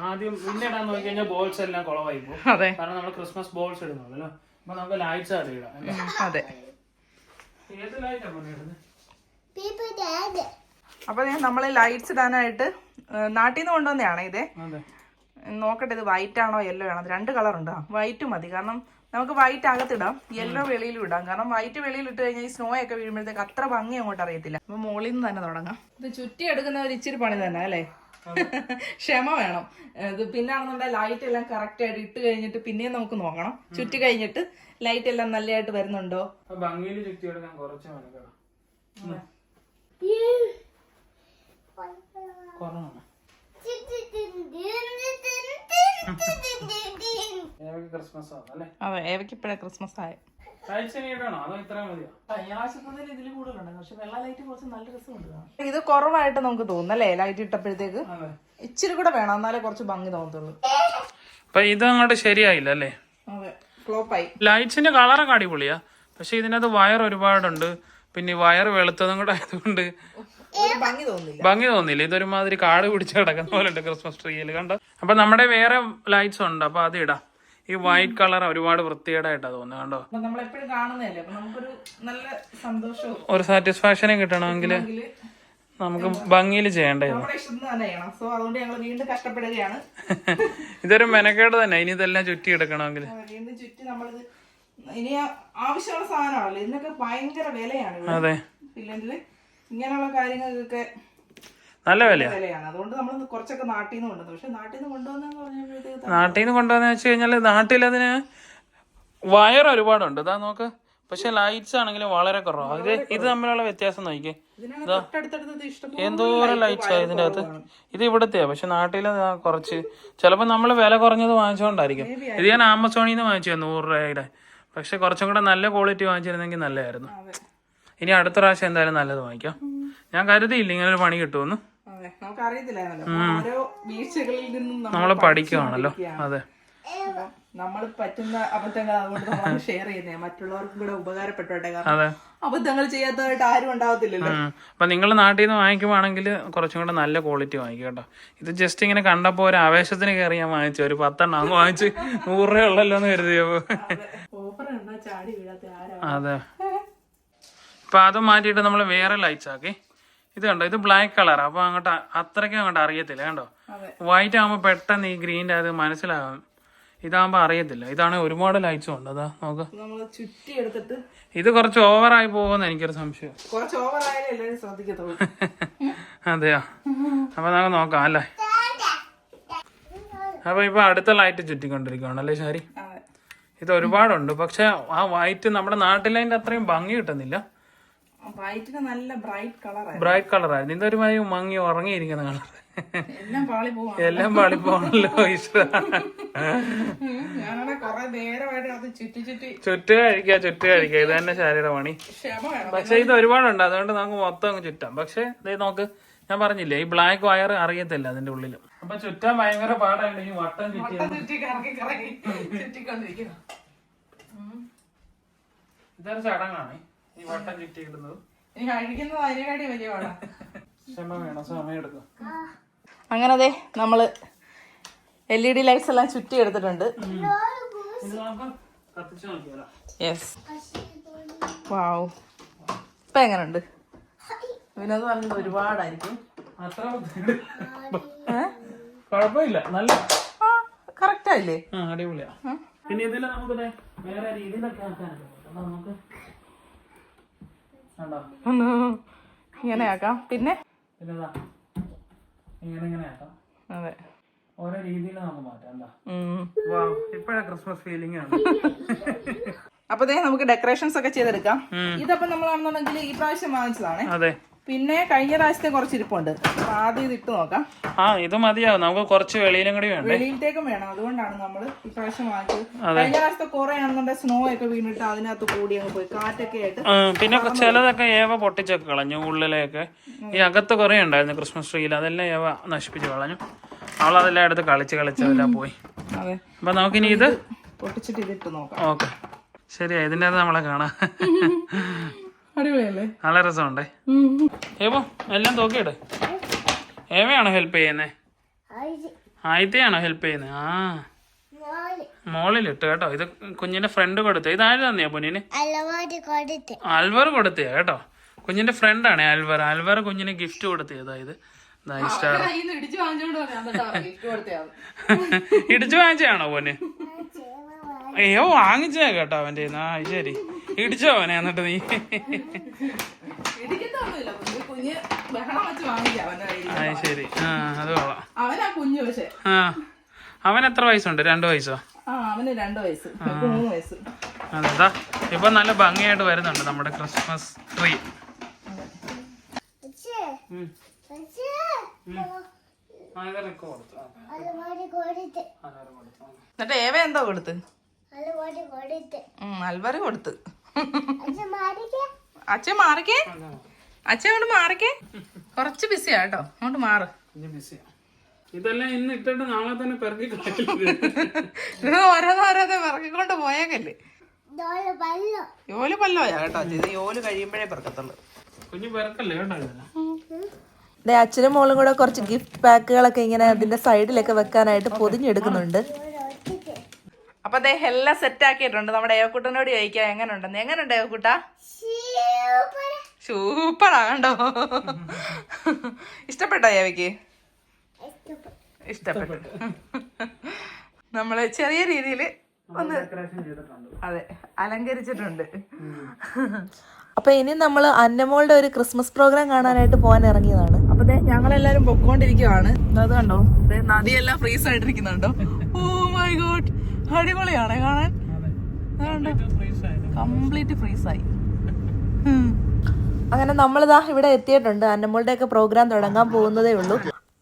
B: ആദ്യം ഇന്നിടാൻ നോക്കി കഴിഞ്ഞാൽ ബോൾസ് എല്ലാം കുളമായി പോകും.
A: അതെ,
B: കാരണം നമ്മൾ ക്രിസ്മസ് ബോൾസ് ഇടുന്നുള്ളൂ. അപ്പൊ നമുക്ക് ലൈറ്റ്സ് ആദ്യം ഇടാം.
A: അതെ.
B: ഏത് ലൈറ്റാ ഇടുന്നത്?
A: അപ്പൊ നമ്മള് ലൈറ്റ്സ് ഇടാനായിട്ട് നാട്ടിൽ നിന്ന് കൊണ്ടുവന്നതാണ് ഇതേ. നോക്കട്ടെ, ഇത് വൈറ്റ് ആണോ യെല്ലോ ആണോ? 2 കളർ ഉണ്ട്. വൈറ്റ് മതി, കാരണം നമുക്ക് വൈറ്റ് അകത്തിടാം, യെല്ലോ വെളിയിലും ഇടാം. കാരണം വൈറ്റ് വെളിയിൽ ഇട്ട് കഴിഞ്ഞാൽ ഈ സ്നോ ഒക്കെ വീഴുമ്പോഴത്തേക്ക് അത്ര ഭംഗി അങ്ങോട്ട് അറിയത്തില്ല. അപ്പൊ മുകളിൽ നിന്ന് തന്നെ തുടങ്ങാം. ഇത് ചുറ്റി എടുക്കുന്ന ഒരു ഇച്ചിരി പണി തന്നെ അല്ലേ? ക്ഷമ വേണം. ഇത് പിന്നാണെന്നുണ്ടെങ്കിൽ ലൈറ്റ് എല്ലാം കറക്റ്റ് ആയിട്ട് ഇട്ട് കഴിഞ്ഞിട്ട് പിന്നെയും നമുക്ക് നോക്കണം, ചുറ്റി കഴിഞ്ഞിട്ട് ലൈറ്റ് എല്ലാം നല്ലതായിട്ട് വരുന്നുണ്ടോ.
B: ഭംഗിയിൽ ചുറ്റി എടുക്കാൻ കുറച്ച് മെനക്കെടാം. ക്രിസ്മസ്
A: അതെ, ഏവയ്ക്ക് ഇപ്പഴേ ക്രിസ്മസ് ആയ. ഇത് കുറവായിട്ട് നമുക്ക് തോന്നുന്നല്ലേ ലൈറ്റ് ഇട്ടപ്പോഴത്തേക്ക്? ഇച്ചിരി കൂടെ വേണം, എന്നാലേ കുറച്ച് ഭംഗി തോന്നത്തുള്ളൂ.
B: അപ്പൊ ഇത് അങ്ങോട്ട് ശരിയായില്ല അല്ലേ?
A: അതെ, ഫ്ലോപ്പായി.
B: ലൈറ്റ്സിന്റെ കളറൊക്കെ അടിപൊളിയാ, പക്ഷെ ഇതിനകത്ത് വയർ ഒരുപാടുണ്ട്. പിന്നെ വയർ വെളുത്തതും കൂടെ ആയതുകൊണ്ട് ഭംഗി തോന്നില്ല. ഇതൊരുമാതിരി കാട് പിടിച്ച് കിടക്കുന്ന പോലെ ഉണ്ട് ക്രിസ്മസ് ട്രീയിൽ, കണ്ടോ? അപ്പൊ നമ്മുടെ വേറെ ലൈറ്റ്സ് ഉണ്ട്, അപ്പൊ അത് ഇടാം. ഈ വൈറ്റ് കളർ ഒരുപാട് വൃത്തികേടായിട്ടാ തോന്നുന്നത്, കണ്ടോ?
A: നമ്മളെപ്പോഴും കാണുന്നതല്ലേ, അപ്പൊ നമുക്കൊരു നല്ല സന്തോഷവും
B: ഒരു സാറ്റിസ്ഫാക്ഷനും കിട്ടണമെങ്കിൽ നമുക്ക് ഭംഗിയിൽ ചെയ്യേണ്ടത്. ഇതൊരു മെനക്കേട് തന്നെ, ഇനി ഇതെല്ലാം ചുറ്റി എടുക്കണമെങ്കിൽ.
A: ഇനി ആവശ്യമുള്ള സാധനമാണല്ലോ, ഇതിനൊക്കെ ഭയങ്കര വിലയാണ്.
B: അതെ,
A: ഇല്ലെങ്കിൽ ഇങ്ങനെയുള്ള കാര്യങ്ങൾക്കൊക്കെ
B: നല്ല വിലയാണ്.
A: അതുകൊണ്ട് നമ്മൾ കുറച്ചൊക്കെ നാട്ടിൽ നിന്ന് കൊണ്ടുവന്നു. പക്ഷെ നാട്ടിൽ നിന്ന് കൊണ്ടുവന്ന
B: നാട്ടിൽ നിന്ന് കൊണ്ടുവന്ന വെച്ച് കഴിഞ്ഞാല് നാട്ടിൽ അതിന് വയർ ഒരുപാടുണ്ട്, ഇതാ നോക്ക്. പക്ഷെ ലൈറ്റ്സ് ആണെങ്കിലും വളരെ കുറവാണ്. ഇത് തമ്മിലുള്ള വ്യത്യാസം നോക്കിക്കേ, എന്തോരം ലൈറ്റ്സാ ഇതിന്റെ അകത്ത്. ഇത് ഇവിടത്തെയാ, പക്ഷെ നാട്ടിൽ കുറച്ച് ചിലപ്പോ നമ്മള് വില കുറഞ്ഞത് വാങ്ങിച്ചോണ്ടായിരിക്കും. ഇത് ഞാൻ ആമസോണിൽ നിന്ന് വാങ്ങിച്ചു 100 രൂപയുടെ. പക്ഷെ കുറച്ചും കൂടെ നല്ല ക്വാളിറ്റി വാങ്ങിച്ചിരുന്നെങ്കിൽ നല്ലതായിരുന്നു. ഇനി അടുത്ത പ്രാവശ്യം എന്തായാലും നല്ലത് വാങ്ങിക്കാം. ഞാൻ കരുതിയില്ല ഇങ്ങനെ ഒരു പണി കിട്ടുമെന്ന്. നമ്മള് പഠിക്കുവാണല്ലോ. അതെ,
A: നമ്മൾ പറ്റുന്ന അബദ്ധങ്ങൾ അതുകൊണ്ട് നമ്മൾ ഷെയർ ചെയ്യുന്നേ, മറ്റുള്ളവർക്കും കൂടെ ഉപകാരപ്പെട്ടോട്ടെ. കാരണം അബദ്ധങ്ങൾ ചെയ്യാത്തതായിട്ട് ആരും ഉണ്ടാവത്തില്ലല്ലോ.
B: അപ്പൊ നിങ്ങൾ നാട്ടിൽ നിന്ന് വാങ്ങിക്കുവാണെങ്കിൽ കുറച്ചും കൂടെ നല്ല ക്വാളിറ്റി വാങ്ങിക്കും കേട്ടോ. ഇത് ജസ്റ്റ് ഇങ്ങനെ കണ്ടപ്പോ ഒരു ആവേശത്തിന് കയറി ഞാൻ വാങ്ങിച്ചു, ഒരു 10 എണ്ണം അങ്ങ് വാങ്ങിച്ച് 100 രൂപ ഉള്ളല്ലോ എന്ന് കരുതിയോ. അതെ, ഇപ്പൊ അത് മാറ്റിയിട്ട് നമ്മൾ വേറെ ലൈറ്റ്സ് ആക്കി. ഇത് കണ്ടോ, ഇത് ബ്ലാക്ക് കളർ, അപ്പൊ അങ്ങോട്ട് അത്രയ്ക്കും അങ്ങോട്ട് അറിയത്തില്ല. കണ്ടോ, വൈറ്റ് ആകുമ്പോ പെട്ടെന്ന് ഈ ഗ്രീൻ്റെ അത് മനസ്സിലാകും. ഇതാകുമ്പോൾ അറിയത്തില്ല. ഇതാണ് ഒരുപാട് ലൈറ്റ്സും ഉണ്ട്. അതാ നോക്ക്,
A: നമ്മൾ ചുറ്റി എടുത്തിട്ട്
B: ഇത് കുറച്ച് ഓവറായി പോകുമെന്ന് എനിക്കൊരു സംശയം.
A: കുറച്ച് ഓവറായാലും എല്ലാവരും ശ്രദ്ധിക്കത്തുള്ളൂ.
B: അതെയോ? അപ്പൊ നമുക്ക് നോക്കാം അല്ലേ. അപ്പൊ ഇപ്പൊ അടുത്ത ലൈറ്റ് ചുറ്റിക്കൊണ്ടിരിക്കുകയാണല്ലേ ശരി. ഇത് ഒരുപാടുണ്ട്, പക്ഷെ ആ വൈറ്റ് നമ്മുടെ നാട്ടിലതിന്റെ അത്രയും ഭംഗി കിട്ടുന്നില്ല.
A: വൈറ്റിന് നല്ല
B: ബ്രൈറ്റ് കളറായിരുന്നു. ഇതൊരു മങ്ങി ഉറങ്ങിയിരിക്കുന്ന കളർ.
A: എല്ലാം
B: പാളി പോകണല്ലോ ഈശ്വര. ചുറ്റുക കഴിക്കുക ഇത് തന്നെ ശാരീരിക പണി. പക്ഷെ ഇത് ഒരുപാടുണ്ട്, അതുകൊണ്ട് നമുക്ക് മൊത്തം അങ്ങ് ചുറ്റാം. പക്ഷെ ഇത് നോക്ക്, ഞാൻ പറഞ്ഞില്ലേ ഈ ബ്ലാക്ക് വയർ അറിയത്തില്ല അതിന്റെ ഉള്ളിലും. അപ്പൊ ചുറ്റാൻ ഭയങ്കര പാടായിട്ട് ഈ വട്ടം ഇതൊരു ചടങ്ങാണ് ഈ വട്ടം ചുറ്റി ഇടുന്നത്. ക്ഷമ വേണം, സമയം എടുക്കും.
A: അങ്ങനെ അതെ നമ്മള് LED ലൈറ്റ്സ് എല്ലാം ചുറ്റി എടുത്തിട്ടുണ്ട്. യെസ്, വാവ്. ഇപ്പൊ എങ്ങനെയുണ്ട്? വിനോദ് പറഞ്ഞത് ഒരുപാടായിരിക്കും.
B: കുഴപ്പമില്ല, നല്ല
A: കറക്റ്റ് ആയില്ലേ?
B: അടിപൊളിയാ. പിന്നെ ഇതിൽ നമുക്ക് വേറെ രീതിയിലൊക്കെ ആക്കാനല്ലോ. നമുക്ക്
A: ഇങ്ങനെ ആക്കാം. പിന്നെ
B: ഇങ്ങനെ ആക്കാം.
A: അതെ,
B: ഓരോ രീതിയിൽ നമുക്ക് മാറ്റാം. എന്താ ഇപ്പഴാ ക്രിസ്മസ് ഫീലിംഗ് ആണ്.
A: അപ്പൊ നമുക്ക് ഡെക്കറേഷൻസ് ഒക്കെ ചെയ്തെടുക്കാം. ഇതപ്പം നമ്മളാണെന്നുണ്ടെങ്കിൽ ഈ പ്രാവശ്യം വാങ്ങിച്ചതാണ്.
B: അതെ,
A: പിന്നെ കഴിഞ്ഞ പ്രാവശ്യത്തെ കുറച്ച് ഇരിപ്പുണ്ട്. ആദ്യം ഇത് ഇട്ട് നോക്കാം.
B: ഇത് മതിയാവും. നമുക്ക് കുറച്ച് വെളിയിലും കൂടി വേണം,
A: വെളിയിലത്തേക്കും വേണം. അതുകൊണ്ടാണ് നമ്മൾ ഇപ്രാവശ്യം വാങ്ങിച്ചത്. കഴിഞ്ഞ പ്രാവശ്യത്തെ കുറെ ആണെന്നുണ്ടെങ്കിൽ സ്നോ ഒക്കെ വീണിട്ട് അതിനകത്ത് കൂടി അങ്ങ് പോയി, കാറ്റൊക്കെ ആയിട്ട്.
B: പിന്നെ ചിലതൊക്കെ ഏവ പൊട്ടിച്ചൊക്കെ കളഞ്ഞു. ഉള്ളിലേക്ക് ഈ അകത്ത് കുറെ ഉണ്ടായിരുന്നു ക്രിസ്മസ് ട്രീയിൽ, അതെല്ലാം ഏവ നശിപ്പിച്ച് കളഞ്ഞു. അവളതെല്ലാം എടുത്ത് കളിച്ചെല്ലാം പോയി.
A: അതെ,
B: അപ്പൊ നമുക്കിനി ഇത്
A: പൊട്ടിച്ചിട്ട് ഇതിട്ട് നോക്കാം.
B: ഓക്കെ, ശരിയാ. ഇതിൻ്റെ അത് നമ്മളെ കാണാം.
A: അടിപൊളിയല്ലേ?
B: നല്ല രസമുണ്ടേ. ഏവോ എല്ലാം തൂക്കിയിട്. ഏവയാണോ ഹെൽപ്പ് ചെയ്യുന്നേ? ആയിത്തയാണോ ഹെൽപ്പ് ചെയ്യുന്നത്? മോളിലിട്ട് കേട്ടോ. ഇത് കുഞ്ഞിന്റെ ഫ്രണ്ട് കൊടുത്തേ. ഇത് ആര് തന്നെയാ പൊന്നിന്? അൽവർ കൊടുത്തയാ കേട്ടോ. കുഞ്ഞിന്റെ ഫ്രണ്ടാണ് അൽവർ. അൽവർ കുഞ്ഞിന് ഗിഫ്റ്റ് കൊടുത്തതാ. ഇത് ഇടിച്ചു വാങ്ങിച്ചാണോ പൊന്ന്? അയ്യോ, വാങ്ങിച്ചേ കേട്ടോ അവന്റെ. ശരി, ഇടിച്ചോ അവനെ? എന്നിട്ട് നീ ശരി. അത് കൊള്ളാം. അവൻ എത്ര വയസ്സുണ്ട്? 2 വയസ്സോ? അതെന്താ ഇപ്പൊ നല്ല ഭംഗിയായിട്ട് വരുന്നുണ്ട് നമ്മുടെ ക്രിസ്മസ് ട്രീ.
A: എന്നിട്ട് ഏവ എന്താ കൊടുത്ത്? അൽവറ് കൊടുത്ത്. അച്ഛൻ മാറിക്കേ, അച്ഛൻ കൊണ്ട് മാറിക്കേ. കുറച്ച് ബിസിയാ കേട്ടോ, അങ്ങോട്ട് മാറ്.
B: ഇതെല്ലാം ഇന്ന് ഇട്ടിട്ട് നാളെ തന്നെ പെറുക്കി
A: ഓരോന്നോരോന്ന് പെറുക്കിക്കൊണ്ട് പോയേക്കല്ലേ. യോല് പല്ലോയാ കേട്ടോ. ഇത് യോല് കഴിയുമ്പോഴേ പെറുക്കത്തുള്ളൂ.
B: കുഞ്ഞു പെറുക്കല്ലേ കേട്ടോ.
C: അച്ഛനും മോളും കൂടെ കുറച്ച് ഗിഫ്റ്റ് പാക്കുകളൊക്കെ ഇങ്ങനെ അതിന്റെ സൈഡിലൊക്കെ വെക്കാനായിട്ട് പൊതിഞ്ഞെടുക്കുന്നുണ്ട്.
A: അപ്പൊ എല്ലാം സെറ്റ് ആക്കിയിട്ടുണ്ട്. നമ്മുടെ ഏവക്കുട്ടനോട് ചോദിക്കാം എങ്ങനെ ഉണ്ടെന്ന്. എങ്ങനെയുണ്ട് ഏവക്കുട്ട? സൂപ്പറാ കണ്ടോ? ഇഷ്ടപ്പെട്ടോ ഏവയ്ക്ക്? ഇഷ്ടപ്പെട്ടു. നമ്മള് ചെറിയ രീതിയിൽ ഒന്ന് അതെ അലങ്കരിച്ചിട്ടുണ്ട്.
C: അപ്പൊ ഇനി നമ്മൾ അന്നമോളുടെ ഒരു ക്രിസ്മസ് പ്രോഗ്രാം കാണാനായിട്ട് പോകാൻ ഇറങ്ങിയതാണ്.
A: അപ്പൊ ഞങ്ങളെല്ലാരും പൊക്കോണ്ടിരിക്കുവാണ്. അത് കണ്ടോ, നദിയെല്ലാം ഫ്രീസ് ആയിട്ടിരിക്കുന്നുണ്ടോ? ഓ മൈ ഗോഡ്, അടിപൊളിയാണ് കാണാൻ. കംപ്ലീറ്റ് ഫ്രീസായി.
C: അങ്ങനെ നമ്മളിതാ ഇവിടെ എത്തിയിട്ടുണ്ട്. അന്നമോളുടെ ഒക്കെ പ്രോഗ്രാം തുടങ്ങാൻ പോകുന്നതേ ഉള്ളൂ.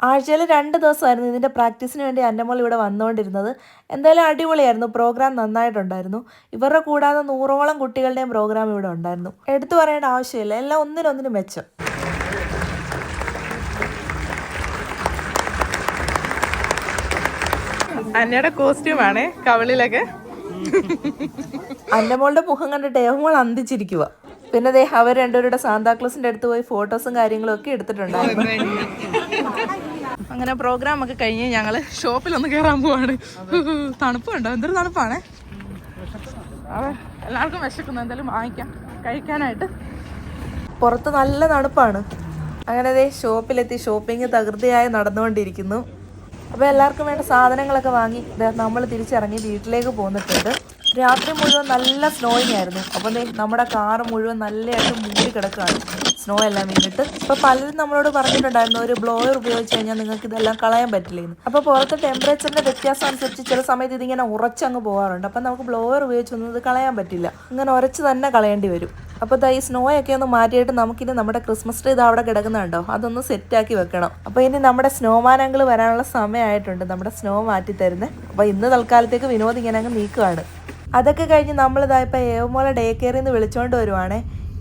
C: ആഴ്ചയിൽ 2 ദിവസമായിരുന്നു ഇതിന്റെ പ്രാക്ടീസിന് വേണ്ടി അന്നമോൾ ഇവിടെ വന്നുകൊണ്ടിരുന്നത്. എന്തായാലും അടിപൊളിയായിരുന്നു, പ്രോഗ്രാം നന്നായിട്ടുണ്ടായിരുന്നു. ഇവരുടെ കൂടാതെ 100ഓളം കുട്ടികളുടെയും പ്രോഗ്രാം ഇവിടെ ഉണ്ടായിരുന്നു. എടുത്തു പറയേണ്ട ആവശ്യമില്ല, എല്ലാം ഒന്നിനൊന്നിനും മെച്ചം.
A: അന്നയുടെ കോസ്റ്റ്യൂമാണ് കവളിലൊക്കെ.
C: അന്നമോളുടെ മുഖം കണ്ടിട്ട് ഏവമോൾ അന്തിച്ചിരിക്കുക. പിന്നെ അവർ രണ്ടുപേരുടെ സാന്താക്ലോസിന്റെ അടുത്ത് പോയി ഫോട്ടോസും കാര്യങ്ങളും ഒക്കെ എടുത്തിട്ടുണ്ടായിരുന്നു.
A: അങ്ങനെ പ്രോഗ്രാം ഒക്കെ കഴിഞ്ഞ് ഞങ്ങള് ഷോപ്പിലൊന്ന് കയറാൻ പോവാണ്. തണുപ്പ് കണ്ടോ, എന്തൊരു തണുപ്പാണ്. എല്ലാവർക്കും വിശക്കുന്നു, എന്തായാലും വാങ്ങിക്കാം കഴിക്കാനായിട്ട്.
C: പുറത്ത് നല്ല തണുപ്പാണ്. അങ്ങനെ ഷോപ്പിലെത്തി ഷോപ്പിംഗ് തകൃതിയായി നടന്നുകൊണ്ടിരിക്കുന്നു. അപ്പോൾ എല്ലാവർക്കും വേണ്ട സാധനങ്ങളൊക്കെ വാങ്ങി നമ്മൾ തിരിച്ചിറങ്ങി വീട്ടിലേക്ക് പോന്നിട്ടുണ്ട്. രാത്രി മുഴുവൻ നല്ല സ്നോയിങ് ആയിരുന്നു. അപ്പം നമ്മുടെ കാറ് മുഴുവൻ നല്ലതായിട്ട് മൂടി കിടക്കുകയാണ്, സ്നോ എല്ലാം വീണിട്ട്. അപ്പോൾ പലരും നമ്മളോട് പറഞ്ഞിട്ടുണ്ടായിരുന്നു ഒരു ബ്ലോയർ ഉപയോഗിച്ച് കഴിഞ്ഞാൽ നിങ്ങൾക്ക് ഇതെല്ലാം കളയാൻ പറ്റില്ലെന്ന്. അപ്പോൾ പുറത്തെ ടെമ്പറേച്ചറിൻ്റെ വ്യത്യാസം അനുസരിച്ച് ചില സമയത്ത് ഇതിങ്ങനെ ഉറച്ചങ്ങ് പോകാറുണ്ട്. അപ്പം നമുക്ക് ബ്ലോയർ ഉപയോഗിച്ചൊന്നും ഇത് കളയാൻ പറ്റില്ല, ഇങ്ങനെ ഉരച്ച് തന്നെ കളയേണ്ടി വരും. അപ്പോൾ ഈ സ്നോയൊക്കെ ഒന്ന് മാറ്റിയിട്ട് നമുക്കിനി നമ്മുടെ ക്രിസ്മസ് ട്രീ ഇത് അവിടെ കിടക്കുന്നുണ്ടോ അതൊന്ന് സെറ്റാക്കി വെക്കണം. അപ്പോൾ ഇനി നമ്മുടെ സ്നോമാൻ അങ്കിൾ വരാനുള്ള സമയമായിട്ടുണ്ട്, നമ്മുടെ സ്നോ മാറ്റി തരുന്നത്. അപ്പോൾ ഇന്ന് തൽക്കാലത്തേക്ക് വിനോദ് ഇങ്ങനെ അങ്ങ് നീക്കുകയാണ്. അതൊക്കെ കഴിഞ്ഞ് നമ്മളിതായപ്പോൾ ഏവമോളെ ഡേ കെയറിൽ നിന്ന് വിളിച്ചുകൊണ്ട് വരുവാണേ.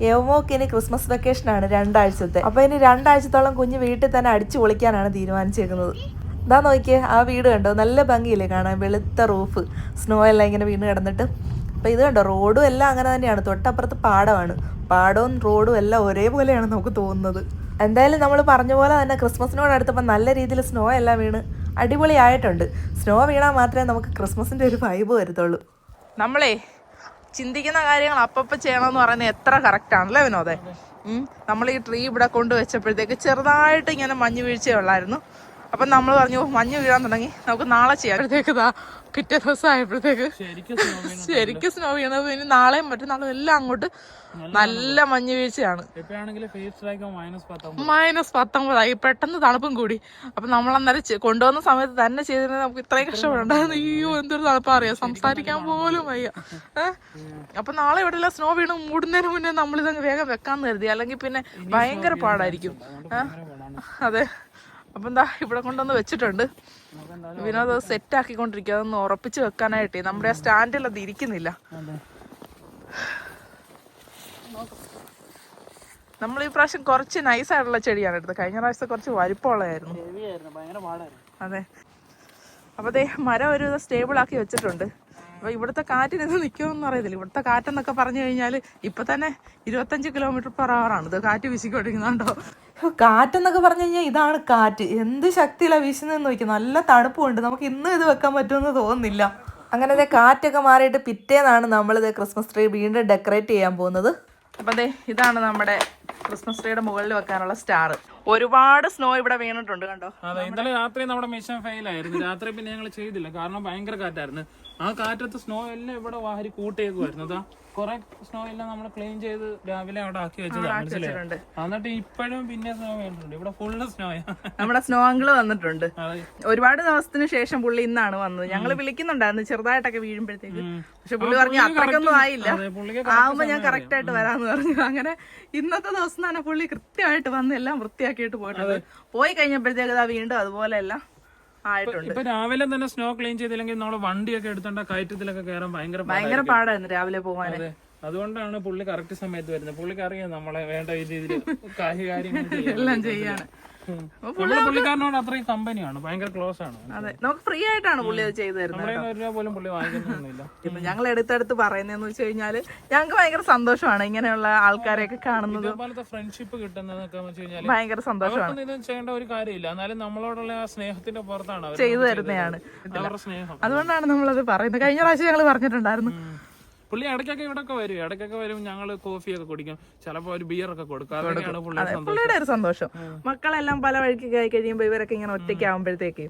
C: ഏവമോക്ക് ഇനി ക്രിസ്മസ് വെക്കേഷനാണ് 2 ആഴ്ചത്തെ. അപ്പോൾ ഇനി 2 ആഴ്ചത്തോളം കുഞ്ഞ് വീട്ടിൽ തന്നെ അടിച്ചു പൊളിക്കാനാണ് തീരുമാനിച്ചേക്കുന്നത്. ഇതാ നോക്കിയേ, ആ വീട് കണ്ടോ, നല്ല ഭംഗിയില്ലേ കാണാൻ, വെളുത്ത റൂഫ്, സ്നോ എല്ലാം ഇങ്ങനെ വീണ് കിടന്നിട്ട്. അപ്പോൾ ഇത് കണ്ടോ, റോഡും എല്ലാം അങ്ങനെ തന്നെയാണ്, തൊട്ടപ്പുറത്ത് പാടമാണ്, പാടവും റോഡും എല്ലാം ഒരേപോലെയാണ് നമുക്ക് തോന്നുന്നത്. എന്തായാലും നമ്മൾ പറഞ്ഞ പോലെ തന്നെ ക്രിസ്മസിനോട് അടുത്തപ്പോൾ നല്ല രീതിയിൽ സ്നോ എല്ലാം വീണ് അടിപൊളിയായിട്ടുണ്ട്. സ്നോ വീണാൽ മാത്രമേ നമുക്ക് ക്രിസ്മസിൻ്റെ ഒരു വൈബ് വരത്തുള്ളൂ.
A: നമ്മളെ ചിന്തിക്കുന്ന കാര്യങ്ങൾ അപ്പം ചെയ്യണമെന്ന് പറയുന്നത് എത്ര കറക്റ്റാണല്ലേ വിനോദേ. നമ്മൾ ഈ ട്രീ ഇവിടെ കൊണ്ടുവച്ചപ്പോഴത്തേക്ക് ചെറുതായിട്ട് ഇങ്ങനെ മഞ്ഞ് വീഴ്ചയുള്ളായിരുന്നു. അപ്പം നമ്മൾ പറഞ്ഞു മഞ്ഞ് വീഴാൻ തുടങ്ങി, നമുക്ക് നാളെ ചെയ്യാമ്പോഴത്തേക്ക് പിറ്റേ ദിവസം ആയപ്പോഴത്തേക്ക് ശരിക്കും സ്നോ വീണത്. ഇനി നാളെയും മറ്റന്നാളും എല്ലാം അങ്ങോട്ട് നല്ല മഞ്ഞ് വീഴ്ചയാണ്. -19 പെട്ടെന്ന് തണുപ്പും കൂടി. അപ്പൊ നമ്മളന്നേരം കൊണ്ടുവന്ന സമയത്ത് തന്നെ ചെയ്തിരുന്നത് നമുക്ക് ഇത്രയും കഷ്ടപ്പെടണ്ടായിരുന്നു. അയ്യോ എന്തൊരു തണുപ്പാ അറിയാം, സംസാരിക്കാൻ പോലും വയ്യ. അപ്പൊ നാളെ എവിടെയെല്ലാം സ്നോ വീണ് മൂടുന്നതിന് മുന്നേ നമ്മളിതങ്ങ് വേഗം വെക്കാന്ന് കരുതി, അല്ലെങ്കിൽ പിന്നെ ഭയങ്കര പാടായിരിക്കും. അതെ, അപ്പം എന്താ ഇവിടെ കൊണ്ടൊന്ന് വെച്ചിട്ടുണ്ട്. വിനോദ് സെറ്റ് ആക്കിക്കൊണ്ടിരിക്കുക, അതൊന്ന് ഉറപ്പിച്ച് വെക്കാനായിട്ടേ. നമ്മുടെ ആ സ്റ്റാൻഡിൽ അത് ഇരിക്കുന്നില്ല. നമ്മൾ ഈ പ്രാവശ്യം കുറച്ച് നൈസായിട്ടുള്ള ചെടിയാണ് എടുത്തത്, കഴിഞ്ഞ പ്രാവശ്യത്തെ കുറച്ച് വലിപ്പമുള്ളതായിരുന്നു. അതെ, അപ്പോൾ ദേ മരം ഒരു സ്റ്റേബിൾ ആക്കി വെച്ചിട്ടുണ്ട്. അപ്പോൾ ഇവിടുത്തെ കാറ്റിന് ഇത് നിൽക്കുമെന്ന് അറിയത്തില്ല. ഇവിടുത്തെ കാറ്റെന്നൊക്കെ പറഞ്ഞു കഴിഞ്ഞാൽ ഇപ്പം തന്നെ 25 km/h ഇത് കാറ്റ് വീശിക്കൊണ്ടിരിക്കുന്നുണ്ടോ.
C: കാറ്റെന്നൊക്കെ പറഞ്ഞു കഴിഞ്ഞാൽ ഇതാണ് കാറ്റ്, എന്ത് ശക്തിയിലാണ് വീശുന്നതെന്ന് നോക്കി. നല്ല തണുപ്പുണ്ട്, നമുക്ക് ഇന്നും ഇത് വെക്കാൻ പറ്റുമെന്ന് തോന്നുന്നില്ല. അങ്ങനെ കാറ്റൊക്കെ മാറിയിട്ട് പിറ്റേന്നാണ് നമ്മളിത് ക്രിസ്മസ് ട്രീ വീണ്ടും ഡെക്കറേറ്റ് ചെയ്യാൻ പോകുന്നത്.
A: അപ്പം അതെ, ഇതാണ് നമ്മുടെ ക്രിസ്മസ് ട്രീയുടെ മുകളിൽ വെക്കാനുള്ള സ്റ്റാർ. ഒരുപാട് സ്നോ ഇവിടെ വീണിട്ടുണ്ട് കണ്ടോ.
B: അതെ, ഇന്നലെ രാത്രി നമ്മുടെ മിഷൻ ഫെയിൽ ആയിരുന്നു. രാത്രി പിന്നെ ഞങ്ങൾ ചെയ്തില്ല, കാരണം ഭയങ്കര കാറ്റായിരുന്നു. ആ കാറ്റത്ത് സ്നോ എല്ലാം ഇവിടെ വാരി കൂട്ടിയേക്കുമായിരുന്നു. അതാ കുറെ സ്നോ എല്ലാം നമ്മൾ ക്ലീൻ ചെയ്ത് രാവിലെ അവിടെ ആക്കി വെച്ചതാണ്. എന്നിട്ട് ഇപ്പോഴും പിന്നെ സ്നോ വേണ്ടിട്ടുണ്ട്, ഇവിടെ ഫുള്ള് സ്നോയാ.
A: നമ്മുടെ സ്നോ അങ്കിള് വന്നിട്ടുണ്ട്. ഒരുപാട് ദിവസത്തിന് ശേഷം പുള്ളി ഇന്നാണ് വന്നത്. ഞങ്ങൾ വിളിക്കുന്നുണ്ടായിരുന്നു ചെറുതായിട്ടൊക്കെ വീഴുമ്പോഴത്തേക്ക്, പക്ഷെ പുള്ളി പറഞ്ഞു അത്രയ്ക്കൊന്നും ആയില്ല, ആവുമ്പോ ഞാൻ കറക്റ്റ് ആയിട്ട് വരാന്ന് പറഞ്ഞു. അങ്ങനെ ഇന്നത്തെ ദിവസം തന്നെ പുള്ളി കൃത്യമായിട്ട് വന്ന് എല്ലാം വൃത്തിയാക്കിയിട്ട് പോയിട്ടുണ്ട്. പോയി കഴിഞ്ഞപ്പോഴത്തേക്ക് വീണ്ടും അതുപോലെ എല്ലാം ആയിട്ടുണ്ട്.
B: ഇപ്പൊ രാവിലെ തന്നെ സ്നോ ക്ലീൻ ചെയ്തില്ലെങ്കിൽ നമ്മള് വണ്ടിയൊക്കെ എടുത്തോണ്ട് കയറ്റത്തിലൊക്കെ കയറാൻ ഭയങ്കര
A: പാടായിരുന്നു രാവിലെ പോകാൻ.
B: അതുകൊണ്ടാണ് പുള്ളി കറക്റ്റ് സമയത്ത് വരുന്നത്. പുള്ളിക്ക് അറിയാം നമ്മളെ വേണ്ട രീതിയിൽ കാര്യങ്ങൾ
A: എല്ലാം ചെയ്യാണ്.
B: പുള്ളിക്കാരനോട് അത്രയും കമ്പനിയാണ്, ഭയങ്കര ക്ലോസ് ആണ്.
A: അതെ, നമുക്ക് ഫ്രീ ആയിട്ടാണ് പുള്ളി അത് ചെയ്തു തരുന്നത്.
B: ₹1 പോലും പുള്ളി വാങ്ങിക്കുന്നൊന്നുമില്ല.
A: ഇപ്പൊ ഞങ്ങൾ എടുത്തെടുത്ത് പറയുന്നതെന്ന് വെച്ച് കഴിഞ്ഞാല് ഞങ്ങൾക്ക് ഭയങ്കര സന്തോഷമാണ് ഇങ്ങനെയുള്ള ആൾക്കാരെയൊക്കെ കാണുന്നത്.
B: ഇതുപോലത്തെ ഫ്രണ്ട്ഷിപ്പ് കിട്ടുന്നതൊക്കെ
A: ഭയങ്കര സന്തോഷമാണ്.
B: ഇത് ചെയ്യേണ്ട ഒരു കാര്യമില്ല, എന്നാലും നമ്മളോടുള്ള ആ സ്നേഹത്തിന്റെ പുറത്താണ്
A: ചെയ്തു തരുന്നതാണ്
B: അവരുടെ സ്നേഹം.
A: അതുകൊണ്ടാണ് നമ്മളത് പറയുന്നത്. കഴിഞ്ഞ പ്രാവശ്യം ഞങ്ങൾ പറഞ്ഞിട്ടുണ്ടായിരുന്നു.
B: പുള്ളി ഇടയ്ക്കൊക്കെ ഇടയ്ക്കൊക്കെ വരും, ഞങ്ങൾ കോഫിയൊക്കെ കുടിക്കും, ചിലപ്പോ ഒരു ബിയറൊക്കെ കൊടുക്കും.
A: പുള്ളിയുടെ ഒരു സന്തോഷം. മക്കളെല്ലാം പല വഴിക്ക് കഴിയുമ്പോ ഇവരൊക്കെ ഇങ്ങനെ ഒറ്റയ്ക്കാവുമ്പോഴത്തേക്ക്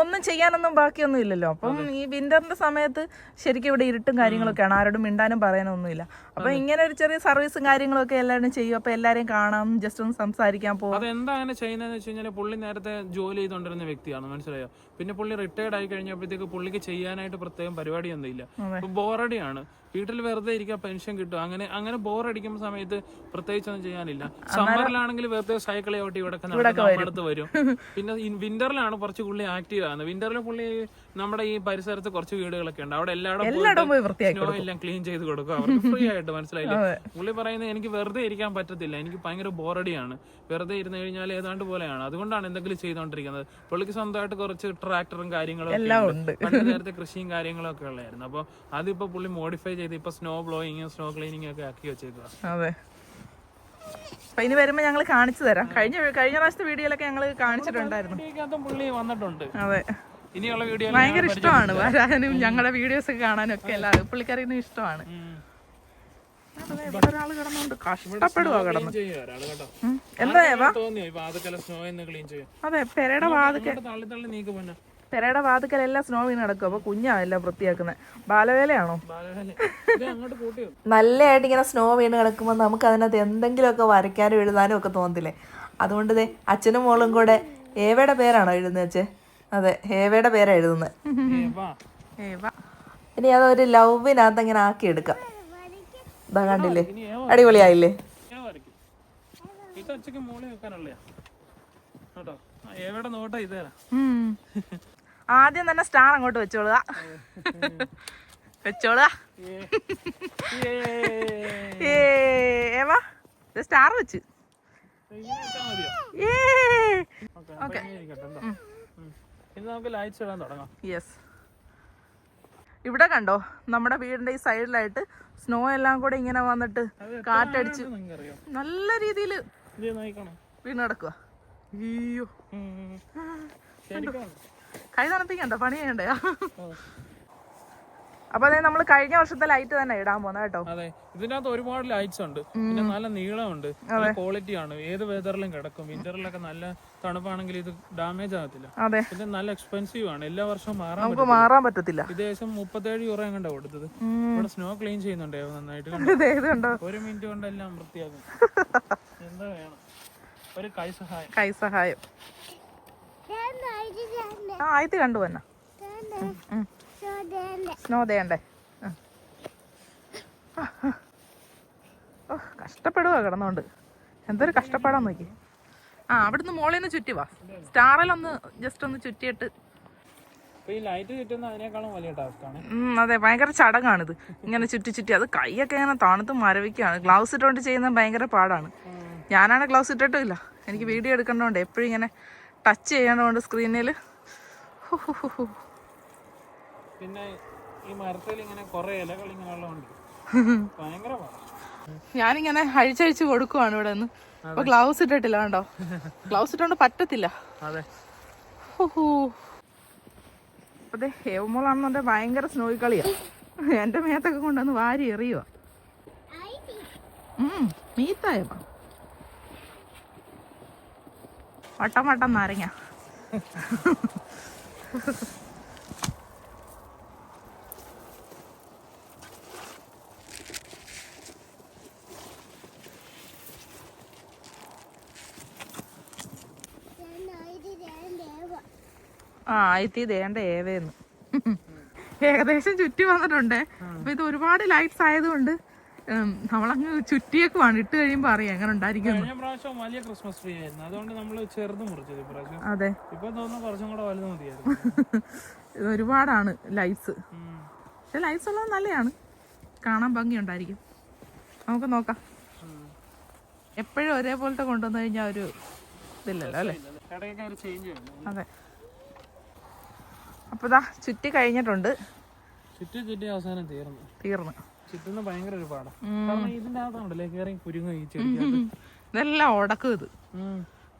A: ഒന്നും ചെയ്യാനൊന്നും ബാക്കിയൊന്നും ഇല്ലല്ലോ. അപ്പം ഈ വിന്ററിന്റെ സമയത്ത് ശരിക്കും ഇവിടെ ഇരുട്ടും കാര്യങ്ങളൊക്കെയാണ്, ആരോടും മിണ്ടാനും പറയാനൊന്നുമില്ല. അപ്പൊ ഇങ്ങനെ ഒരു ചെറിയ സർവീസും കാര്യങ്ങളൊക്കെ എല്ലാവരും ചെയ്യും. അപ്പൊ എല്ലാരെയും കാണാം, ജസ്റ്റ് ഒന്ന് സംസാരിക്കാൻ പോകും.
B: അതെന്താ അങ്ങനെ ചെയ്യുന്നതെന്ന് വെച്ച് കഴിഞ്ഞാൽ പുള്ളി നേരത്തെ ജോലി ചെയ്തുകൊണ്ടിരുന്ന വ്യക്തിയാണ്, മനസ്സിലായോ. പിന്നെ പുള്ളി റിട്ടയർഡ് ആയി കഴിഞ്ഞപ്പോഴത്തേക്ക് പുള്ളിക്ക് ചെയ്യാനായിട്ട് പ്രത്യേകം പരിപാടിയൊന്നും ഇല്ല, ബോറടിയാണ്. വീട്ടിൽ വെറുതെ ഇരിക്കാൻ പെൻഷൻ കിട്ടും, അങ്ങനെ ബോറടിക്കുന്ന സമയത്ത് പ്രത്യേകിച്ചൊന്നും ചെയ്യാനില്ല. സമ്മറിലാണെങ്കിൽ വെറുതെ സൈക്കിൾ ചവിട്ടി ഇവിടെ അടുത്ത് വരും. പിന്നെ വിന്ററിലാണ് കുറച്ച് പുള്ളി ആക്റ്റീവ് ആണ്. വിന്ററിൽ പുള്ളി നമ്മുടെ ഈ പരിസരത്ത് കുറച്ച് വീടുകളൊക്കെ ഉണ്ട്, അവിടെ എല്ലായിടും സ്നോ എല്ലാം ക്ലീൻ ചെയ്ത് കൊടുക്കും അവർക്ക് ഫ്രീ ആയിട്ട്, മനസ്സിലായില്ലേ. പുള്ളി പറയുന്നത് എനിക്ക് വെറുതെ ഇരിക്കാൻ പറ്റത്തില്ല, എനിക്ക് ഭയങ്കര ബോറടിയാണ്, വെറുതെ ഇരുന്ന് കഴിഞ്ഞാൽ ഏതാണ്ട് പോലെയാണ്, അതുകൊണ്ടാണ് എന്തെങ്കിലും ചെയ്തുകൊണ്ടിരിക്കുന്നത്. പുള്ളിക്ക് സ്വന്തമായിട്ട് കുറച്ച് ട്രാക്ടറും കാര്യങ്ങളും നേരത്തെ കൃഷിയും കാര്യങ്ങളും ഒക്കെ ഉള്ളായിരുന്നു. അപ്പൊ അതിപ്പോ പുള്ളി മോഡിഫൈ ചെയ്ത് ഇപ്പൊ സ്നോ ബ്ലോയിങ് സ്നോ ക്ലീനിങ് ഒക്കെ ആക്കി വെച്ചേക്കുക.
A: അതെ, അപ്പൊ ഇനി വരുമ്പോ ഞങ്ങൾ കാണിച്ചു തരാം. കഴിഞ്ഞ പ്രാവശ്യത്തെ വീഡിയോയിലൊക്കെ ഞങ്ങൾ കാണിച്ചിട്ടുണ്ടായിരുന്നു.
B: പുള്ളി വന്നിട്ടുണ്ട്.
A: അതെ,
B: ഇനിയുള്ള വീഡിയോ
A: ഭയങ്കര ഇഷ്ടമാണ് വരാനും ഞങ്ങളുടെ വീഡിയോസ് ഒക്കെ കാണാനും ഒക്കെ എല്ലാവരും പുള്ളിക്കാരിനും ഇഷ്ടമാണ്. ഇവിടെ ഒരാള് കിടന്നുകൊണ്ട് കഷ്ടപ്പെടുവാ കിടന്ന്.
B: ചെയ്യും ഒരാള് കേട്ടോ.
A: എന്താ ഏവാ?
B: തോന്നിയോ ഈ വാതുക്കല സ്നോ എന്ന് ക്ലീൻ ചെയ്യും?
A: അതെ, പെരയുടെ വാതുക്കൽ
B: തള്ളി തള്ളി നീക്ക് പോന്നെ.
A: പെരയുടെ വാതുക്കലെല്ലാം സ്നോ വീണ് കിടക്കും. അപ്പൊ കുഞ്ഞാ എല്ലാം വൃത്തിയാക്കുന്നത്. ബാലവേലയാണോ?
B: ഇത് അങ്ങോട്ട് കൂട്ടിയോ?
C: നല്ലതായിട്ട് ഇങ്ങനെ സ്നോ വീണ് കിടക്കുമ്പോൾ നമുക്ക് അതിനകത്ത് എന്തെങ്കിലുമൊക്കെ വരയ്ക്കാനും എഴുതാനും ഒക്കെ തോന്നത്തില്ലേ. അതുകൊണ്ട് ദേ അച്ഛനും മോളും കൂടെ ഏവയുടെ പേരാണോ എഴുതുന്നത് അച്ഛൻ? അതെ, ഏവയുടെ പേരാണ് എഴുതുന്നത്. ഇനി അതൊരു ലവിനകത്ത് ഇങ്ങനെ ആക്കി എടുക്കാം. ഇതാ കണ്ടില്ലേ, അടിപൊളിയായില്ലേ?
B: ഇത് അച്ഛക്ക് മോളി വെക്കാനുള്ള കേട്ടോ. എവിടെ നോട്ടാ ഇത് തരാം.
A: ആദ്യം തന്നെ സ്റ്റാർ അങ്ങോട്ട് വെച്ചോളുക. വെച്ചോളുക. ഏവാ സ്റ്റാർ വെച്ച്.
B: ഇനി നമുക്ക് ലൈറ്റ്സ് ഇടാൻ തുടങ്ങാം.
A: യെസ്. ഇവിടെ കണ്ടോ, നമ്മുടെ വീടിന്റെ ഈ സൈഡിലായിട്ട് സ്നോ എല്ലാം കൂടെ ഇങ്ങനെ വന്നിട്ട് കാറ്റടിച്ച് നല്ല രീതിയിൽ വീണ് കിടക്കുക. അയ്യോ, കൈ തണുപ്പിക്കണ്ടോ, പണി ചെയ്യണ്ടേ? അപ്പൊ അതെ, നമ്മൾ കഴിഞ്ഞ വർഷത്തെ ലൈറ്റ് തന്നെ ഇടാൻ പോകുന്ന കേട്ടോ.
B: അതെ, ഇതിനകത്ത് ഒരുപാട് ലൈറ്റ്സ് ഉണ്ട്, പിന്നെ നല്ല നീളമുണ്ട്, ക്വാളിറ്റി ആണ്, ഏത് വെതറിലും കിടക്കും. വിന്ററിലൊക്കെ നല്ല തണുപ്പാണെങ്കിൽ ഇത് ഡാമേജ് ആകത്തില്ല.
A: അതെ,
B: പിന്നെ നല്ല എക്സ്പെൻസീവ് ആണ്, എല്ലാ വർഷവും
A: നമുക്ക് മാറാൻ പറ്റത്തില്ല.
B: ഏകദേശം 37 യൂറോ എങ്ങാണ്ടാ കൊടുത്തത്. ഇവിടെ സ്നോ ക്ലീൻ ചെയ്യുന്നുണ്ട് നന്നായിട്ട്. 1 മിനിറ്റ് കൊണ്ടെല്ലാം വൃത്തിയാക്കും. എന്താ വേണം, ഒരു കൈസഹായം.
A: കൈസഹായം ആയിട്ട് കണ്ടു വന്ന സ്നോ ദേണ്ടേ. ഓ, കഷ്ടപ്പെടുക കിടന്നോണ്ട്. എന്തൊരു കഷ്ടപ്പാടാന്ന് നോക്കി. അവിടുന്ന് മോളിൽ നിന്ന് ചുറ്റി വാ. സ്റ്റാറിലൊന്ന് ജസ്റ്റ് ഒന്ന് ചുറ്റിയിട്ട്.
B: ഈ ലൈറ്റ് ചുറ്റുന്ന അതിനേക്കാളും വലിയ ടാസ്ക്കാണ്.
A: അതെ, ഭയങ്കര ചടങ്ങാണിത്, ഇങ്ങനെ ചുറ്റി ചുറ്റി. അത് കൈയൊക്കെ ഇങ്ങനെ തണുത്ത് മരവിക്കുകയാണ്. ഗ്ലൗസ് ഇട്ടുകൊണ്ട് ചെയ്യുന്നത് ഭയങ്കര പാടാണ്. ഞാനാണ് ഗ്ലൗസ് ഇട്ടിട്ടും ഇല്ല. എനിക്ക് വീഡിയോ എടുക്കേണ്ടതുകൊണ്ട് എപ്പോഴും ഇങ്ങനെ ടച്ച് ചെയ്യേണ്ടതുകൊണ്ട് സ്ക്രീനിൽ.
B: പിന്നെ ഈ മരത്തിൽ ഇങ്ങനെ കുറെ ഇലകൾ ഇങ്ങനെ ഉള്ളതുകൊണ്ട് ഭയങ്കര പാടാണ്.
A: ഞാനിങ്ങനെ അഴിച്ചഴിച്ച് കൊടുക്കുവാണ് ഇവിടെ നിന്ന്. അപ്പൊ ഗ്ലൗസ് ഇട്ടിട്ടില്ല കണ്ടോ, ഗ്ലൗസ് ഇട്ടോണ്ട് പറ്റത്തില്ല.
B: അതെ,
A: അതെ. ഹേവമോളാണെന്നുണ്ടെ ഭയങ്കര സ്നോയി കളിയാ. എന്റെ മേത്തൊക്കെ കൊണ്ടുവന്ന് വാരി എറിയുക. മീത്തായപ്പ വട്ടം വട്ടം നാരങ്ങ. ആയിത്തി ദേണ്ട ഏവേന്ന്. ഏകദേശം ചുറ്റി വന്നിട്ടുണ്ട്. അപ്പൊ ഇത് ഒരുപാട് ലൈറ്റ്സ് ആയതുകൊണ്ട് നമ്മളങ്ങ് ചുറ്റിയേക്കുവാണ്. ഇട്ട് കഴിയുമ്പോ അറിയാം എങ്ങനെ ഉണ്ടായിരിക്കും.
B: കഴിഞ്ഞ പ്രാവശ്യം വലിയ ക്രിസ്മസ് ട്രീ ആയിരുന്നു, അതുകൊണ്ട് നമ്മള് ചെറുത് മുറിച്ചത് ഇപ്രാവശ്യം.
A: അതെ,
B: ഇപ്പൊ തോന്നുന്നു കുറച്ചും കൂടെ വലുത് മതിയായിരുന്നു.
A: ഇത് ഒരുപാടാണ് ലൈറ്റ്സ്. പക്ഷെ ലൈറ്റ്സ് ഉള്ളത് നല്ലതാണ്, കാണാൻ ഭംഗിയുണ്ടായിരിക്കും. നമുക്ക് നോക്കാം. എപ്പോഴും ഒരേപോലത്തെ കൊണ്ടുവന്നു കഴിഞ്ഞാൽ ഒരു ഇതില്ലല്ലോ അല്ലേ. അതെ. അപ്പൊ ഇതാ ചുറ്റി കഴിഞ്ഞിട്ടുണ്ട്.
B: ചുറ്റി അവസാനം തീർന്നു. ചുറ്റുന്ന ഭയങ്കര ഒരു പാടാ. കാരണം ഇതിന്റെ അകത്താണല്ലേ കേറി കുരുങ്ങ ഈ ചെടിക്കകത്ത്.
A: ഇതെല്ലാം ഉടക്കും ഇത്.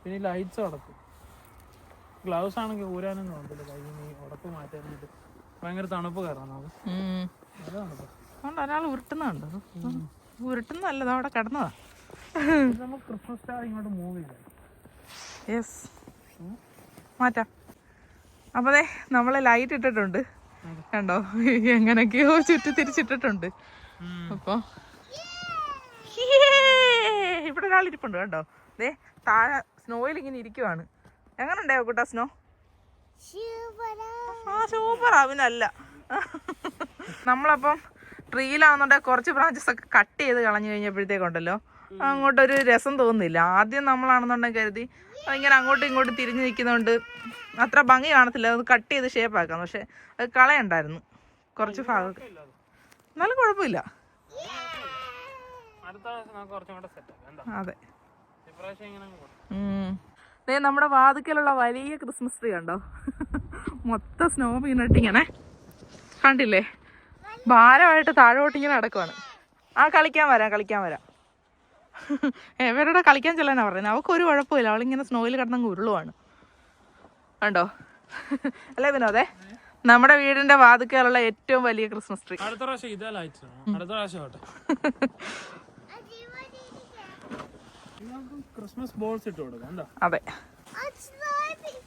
B: പിന്നെ ലൈറ്റ്സ് ഉടക്കും. ഗ്ലൗസ് ആണെങ്കിൽ ഊരാനും തോന്നത്തില്ല. കൈ ഉടപ്പ് മാറ്റാനായിട്ട് ഭയങ്കര തണുപ്പ് കയറാം നമുക്ക്.
A: ഒരാൾ ഉരുട്ടുന്നുണ്ടോ? ഉരുട്ടുന്നല്ലത് അവിടെ കിടന്നതാ.
B: നമുക്ക് ക്രിസ്മസ് സ്റ്റാർ ഇങ്ങോട്ട് മൂവ് ചെയ്ത.
A: യെസ്, മാറ്റാം. അപ്പൊ അതെ, നമ്മള് ലൈറ്റ് ഇട്ടിട്ടുണ്ട് കണ്ടോ, എങ്ങനെയൊക്കെയോ ചുറ്റി തിരിച്ചിട്ടിട്ടുണ്ട്. അപ്പൊ ഇവിടെ ഒരാളിരിപ്പുണ്ട് കണ്ടോ. ദേ താഴെ സ്നോയിൽ ഇങ്ങനെ ഇരിക്കുവാണ്. എങ്ങനെ ഉണ്ടായോ കൂട്ടാ സ്നോ? സൂപ്പർ. അവനല്ല, നമ്മളപ്പം ട്രീയിലാവുന്നുണ്ടെങ്കിൽ കുറച്ച് ബ്രാഞ്ചസ് ഒക്കെ കട്ട് ചെയ്ത് കളഞ്ഞു കഴിഞ്ഞപ്പോഴത്തേക്കുണ്ടല്ലോ അങ്ങോട്ടൊരു രസം തോന്നുന്നില്ല. ആദ്യം നമ്മളാണെന്നുണ്ടെങ്കിൽ കരുതി ഇങ്ങനെ അങ്ങോട്ടും ഇങ്ങോട്ടും തിരിഞ്ഞ് നിൽക്കുന്നതുകൊണ്ട് അത്ര ഭംഗി കാണത്തില്ല, അത് കട്ട് ചെയ്ത് ഷേപ്പ് ആക്കാം. പക്ഷെ അത് കളയുണ്ടായിരുന്നു കുറച്ച് ഭാഗമൊക്കെ. എന്നാലും കുഴപ്പമില്ല. അതെ. നമ്മുടെ വാതിക്കലുള്ള വലിയ ക്രിസ്മസ് ട്രീ കണ്ടോ, മൊത്തം സ്നോ വീണിട്ടിങ്ങനെ കണ്ടില്ലേ, ഭാരമായിട്ട് താഴോട്ടിങ്ങനെ നടക്കുവാണ്. കളിക്കാൻ വരാം. എവരുടെ കളിക്കാൻ ചെല്ലാനാ പറയുന്നത്. അവൾക്കൊരു കുഴപ്പമില്ല, അവളിങ്ങനെ സ്നോയിൽ കിടന്നങ്ങ് ഉരുളുവാണ് കണ്ടോ. അല്ലേ വിനോദേ? നമ്മുടെ വീടിന്റെ വാതിക്കലുള്ള ഏറ്റവും വലിയ ക്രിസ്മസ് ട്രീ.
B: അടുത്ത പ്രാവശ്യം ഇതാ ലൈറ്റ്സ്. അടുത്ത പ്രാവശ്യം ക്രിസ്മസ് ബോൾസ് ഇട്ട് കൊടുക്കാം എന്താ?
A: അതെ,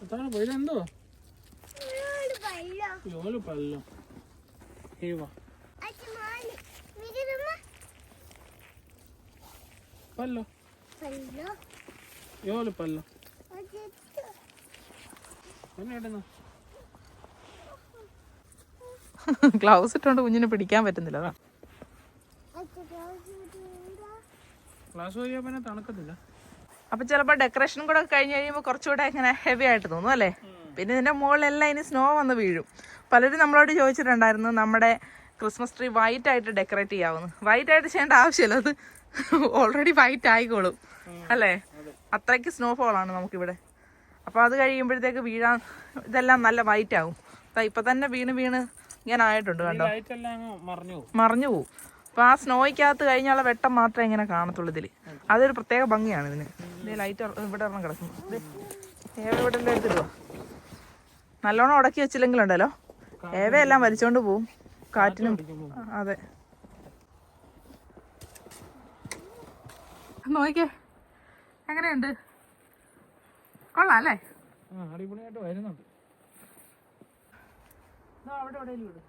B: ഇതെന്തോ പല്ലോ പല്ലോ യോല് പല്ലോ
A: ഗ്ലൗസ് ഇട്ടുകൊണ്ട് കുഞ്ഞിനെ പിടിക്കാൻ പറ്റുന്നില്ല. അതാ
B: ക്ലാസ് പോയാൽ പിന്നെ തണുക്കത്തില്ല.
A: അപ്പൊ ചിലപ്പോ ഡെക്കറേഷനും കൂടെ കഴിഞ്ഞ് കഴിയുമ്പോൾ കുറച്ചുകൂടെ ഇങ്ങനെ ഹെവി ആയിട്ട് തോന്നും അല്ലേ? പിന്നെ ഇതിന്റെ മുകളിലെല്ലാം ഇനി സ്നോ വന്ന് വീഴും. പലരും നമ്മളോട് ചോദിച്ചിട്ടുണ്ടായിരുന്നു നമ്മുടെ ക്രിസ്മസ് ട്രീ വൈറ്റ് ആയിട്ട് ഡെക്കറേറ്റ് ചെയ്യാവുന്നു. വൈറ്റ് ആയിട്ട് ചെയ്യേണ്ട ആവശ്യമില്ല, അത് ഓൾറെഡി വൈറ്റ് ആയിക്കോളും അല്ലേ? അത്രയ്ക്ക് സ്നോഫോളാണ് നമുക്കിവിടെ. അപ്പോൾ അത് കഴിയുമ്പോഴത്തേക്ക് വീഴാൻ ഇതെല്ലാം നല്ല വൈറ്റ് ആകും. ഇപ്പൊ തന്നെ വീണ് ഇങ്ങനെ ആയിട്ടുണ്ട് കണ്ടോ, മറിഞ്ഞു പോവും. അപ്പൊ ആ സ്നോയ്ക്കകത്ത് കഴിഞ്ഞുള്ള വെട്ടം മാത്രമേ ഇങ്ങനെ കാണത്തുള്ളൂ ഇതിൽ. അതൊരു പ്രത്യേക ഭംഗിയാണ് ഇതിന്. ഇത് ലൈറ്റ് ഇവിടെ ഒരെണ്ണം കിടക്കുന്നു. ഇവിടെ എടുത്തിടുക, നല്ലോണം ഉടക്കി വെച്ചില്ലെങ്കിലുണ്ടല്ലോ ഏവയെല്ലാം വലിച്ചോണ്ട് പോവും കാറ്റിനും. അതെ, നോക്കിക്കേ എങ്ങനെയുണ്ട്, കൊള്ളാം അല്ലേ?
B: അടിപൊളിയായിട്ട് വരുന്നുണ്ട്.
A: അവിടെ എവിടെയെങ്കിലും ഇടും.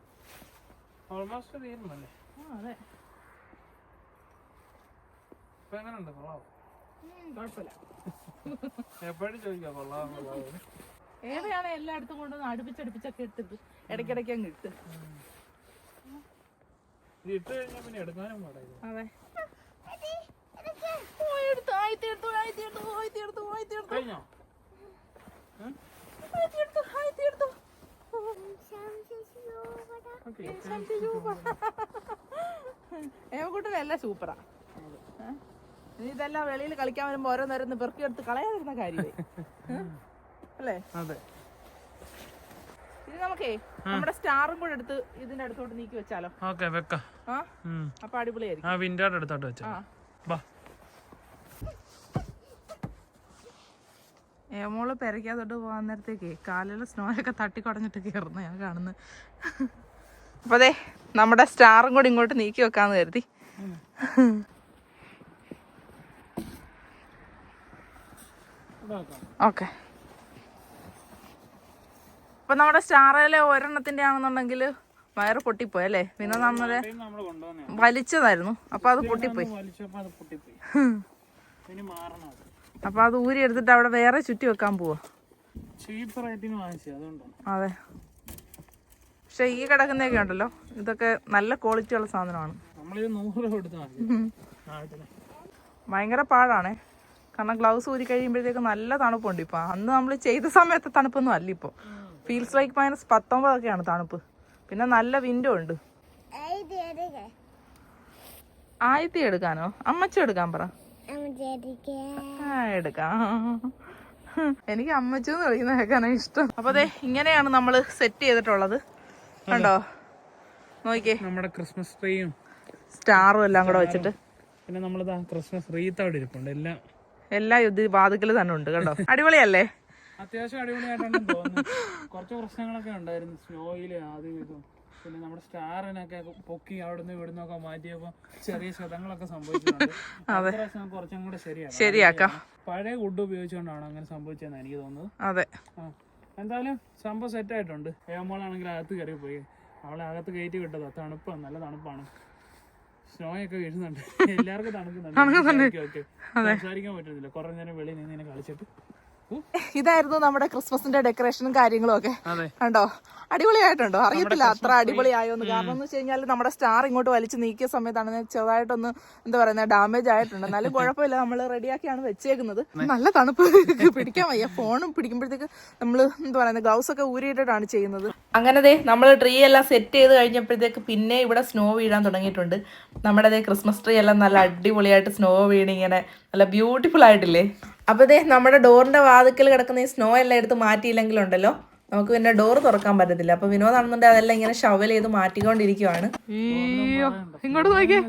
B: ഓൾമോസ്റ്റ് തീരുന്നല്ലേ?
A: അതെ,
B: എങ്ങനെയുണ്ട്? കൊള്ളാം,
A: കുഴപ്പമില്ല.
B: എപ്പോഴും ചോദിക്കാം കൊള്ളാം.
A: ഏവയാണ് എല്ലായിടത്തും കൊണ്ടുവന്ന് അടുപ്പിച്ചൊക്കെ എടുത്തിട്ട് ഇടയ്ക്കിടയ്ക്ക് അങ്ങ് ഇട്ട്.
B: ഇട്ട് കഴിഞ്ഞാൽ പിന്നെ എടുക്കാനും പാടില്ല.
A: അതെ,
B: കഴിഞ്ഞോ?
A: ഏവക്കൂട്ടനെല്ലാം സൂപ്പറാ. ഇനി ഇതെല്ലാം വെളിയിൽ കളിക്കാൻ വരുമ്പോ ഓരോന്നോരോന്ന് പെറുക്കിയെടുത്ത് കളയാതിരുന്ന കാര്യമേ അല്ലേ?
B: അതെ.
A: ഇത് നമുക്കേ നമ്മുടെ സ്റ്റാറും കൂടെ എടുത്ത് ഇതിന്റെ അടുത്തോട്ട് നീക്കി വെച്ചാലോ?
B: ഓക്കെ, വെക്കാം.
A: അപ്പൊ അടിപൊളിയായിരിക്കും.
B: ആ വിൻഡോയുടെ അടുത്തോട്ട് വെച്ചാ.
A: ഏമോള് പെരയ്ക്കാത്തോട്ട് പോകാൻ നേരത്തേക്ക് കാലിൽ സ്നോയൊക്കെ തട്ടിക്കുടഞ്ഞിട്ട് കയറുന്ന ഞാൻ കാണുന്നത്. അപ്പൊ അതെ, നമ്മുടെ സ്റ്റാറും കൂടി ഇങ്ങോട്ട് നീക്കി വെക്കാന്ന് കരുതി. ഓക്കെ, അപ്പൊ നമ്മുടെ സ്റ്റാറിലെ ഒരെണ്ണത്തിന്റെ ആണെന്നുണ്ടെങ്കിൽ വയറ് പൊട്ടിപ്പോയി അല്ലേ? പിന്നെ നമ്മള് വലിച്ചതായിരുന്നു, അപ്പൊ അത് പൊട്ടിപ്പോയി. അപ്പൊ അത് ഊരി എടുത്തിട്ട് അവിടെ വേറെ ചുറ്റി വെക്കാൻ പോവാ. അതെ, പക്ഷെ ഈ കിടക്കുന്നൊക്കെ ഉണ്ടല്ലോ, ഇതൊക്കെ നല്ല ക്വാളിറ്റി ഉള്ള സാധനമാണ്. ഭയങ്കര പാടാണേ, കാരണം ഗ്ലൗസ് ഊരി കഴിയുമ്പോഴത്തേക്ക് നല്ല തണുപ്പുണ്ട്. ഇപ്പൊ അന്ന് നമ്മൾ ചെയ്ത സമയത്ത് തണുപ്പൊന്നും അല്ല. ഇപ്പൊ ഫീൽസ് ലൈക്ക് -19 തണുപ്പ്. പിന്നെ നല്ല വിൻഡോ ഉണ്ട്. ആയിത്തി എടുക്കാനോ? അമ്മച്ചി എടുക്കാൻ പറ. എടുക്കാം. എനിക്ക് അമ്മച്ചൂന്ന് വിളിക്കുന്ന കേൾക്കാനാ ഇഷ്ടം. അപ്പൊ അതെ, ഇങ്ങനെയാണ് നമ്മള് സെറ്റ് ചെയ്തിട്ടുള്ളത്. കണ്ടോ, നോക്കിക്കേ,
B: നമ്മുടെ ക്രിസ്മസ് ട്രീയും
A: സ്റ്റാറും എല്ലാം കൂടെ വെച്ചിട്ട്.
B: പിന്നെ നമ്മളിതാ ക്രിസ്മസ് റീത്ത് അവിടെ ഇരിപ്പുണ്ട്.
A: എല്ലാ വാതിക്കല് തന്നെ ഉണ്ട്. കണ്ടോ, അടിപൊളിയല്ലേ?
B: അത്യാവശ്യം അടിപൊളിയായിട്ടാണ് തോന്നുന്നത്. കുറച്ച് പ്രശ്നങ്ങളൊക്കെ ഉണ്ടായിരുന്നു സ്നോയില്, ആദ്യം ഇതും. പിന്നെ നമ്മുടെ സ്റ്റാറിനൊക്കെ പൊക്കി അവിടുന്ന് ഇവിടുന്നൊക്കെ മാറ്റിയപ്പോ ചെറിയ ക്ഷതങ്ങളൊക്കെ സംഭവിച്ചിട്ടുണ്ട്. കുറച്ചും കൂടെ
A: ശരിയാക്കാം.
B: പഴയ വുഡ് ഉപയോഗിച്ചുകൊണ്ടാണ് അങ്ങനെ സംഭവിച്ചതെന്ന് എനിക്ക് തോന്നുന്നത്.
A: അതെ,
B: എന്തായാലും സംഭവം സെറ്റ് ആയിട്ടുണ്ട്. ഏമോളാണെങ്കിൽ അകത്ത് കയറി പോയി, അവളെ അകത്ത് കയറ്റി വിട്ടതാ. തണുപ്പാണ്, നല്ല തണുപ്പാണ്. സ്നോയൊക്കെ വീഴുന്നുണ്ട്, എല്ലാവർക്കും തണുക്കുന്നുണ്ട്. സംസാരിക്കാൻ പറ്റുന്നില്ല, കുറെ നേരം വെളിയിൽ നിന്ന് ഇങ്ങനെ കളിച്ചിട്ട്.
A: ഇതായിരുന്നു നമ്മുടെ ക്രിസ്മസിന്റെ ഡെക്കറേഷനും കാര്യങ്ങളും ഒക്കെ. കണ്ടോ, അടിപൊളിയായിട്ടുണ്ടോ? അറിയത്തില്ല അത്ര അടിപൊളിയായോന്ന്. കാരണം എന്ന് വെച്ച് കഴിഞ്ഞാൽ നമ്മുടെ സ്റ്റാർ ഇങ്ങോട്ട് വലിച്ചു നീക്കിയ സമയത്താണ് ചെറുതായിട്ടൊന്ന് എന്താ പറയുന്നത് ഡാമേജ് ആയിട്ടുണ്ട്. എന്നാലും കുഴപ്പമില്ല, നമ്മൾ റെഡിയാക്കിയാണ് വെച്ചേക്കുന്നത്. നല്ല തണുപ്പ് പിടിക്കാൻ വയ്യ. ഫോണും പിടിക്കുമ്പോഴത്തേക്ക് നമ്മൾ എന്താ പറയുന്നത് ഗ്ലൗസ് ഒക്കെ ഊരിയിട്ടിട്ടാണ് ചെയ്യുന്നത്. അങ്ങനെ നമ്മൾ ട്രീ എല്ലാം സെറ്റ് ചെയ്ത് കഴിഞ്ഞപ്പോഴത്തേക്ക് പിന്നെ ഇവിടെ സ്നോ വീഴാൻ തുടങ്ങിയിട്ടുണ്ട്. നമ്മുടെ ക്രിസ്മസ് ട്രീ എല്ലാം നല്ല അടിപൊളിയായിട്ട് സ്നോ വീണ് ഇങ്ങനെ നല്ല ബ്യൂട്ടിഫുൾ ആയിട്ടില്ലേ? അപ്പോൾ നമ്മുടെ ഡോറിന്റെ വാതിക്കൽ കിടക്കുന്ന ഈ സ്നോ എല്ലാം എടുത്ത് മാറ്റിയില്ലെങ്കിലുണ്ടല്ലോ നമുക്ക് പിന്നെ ഡോർ തുറക്കാൻ പറ്റത്തില്ല. അപ്പൊ വിനോദാണെന്നുണ്ടെങ്കിൽ അതെല്ലാം ഇങ്ങനെ ഷവൽ ചെയ്ത് മാറ്റിക്കൊണ്ടിരിക്കുവാണ്. ഇങ്ങോട്ട് നോക്കിയേ.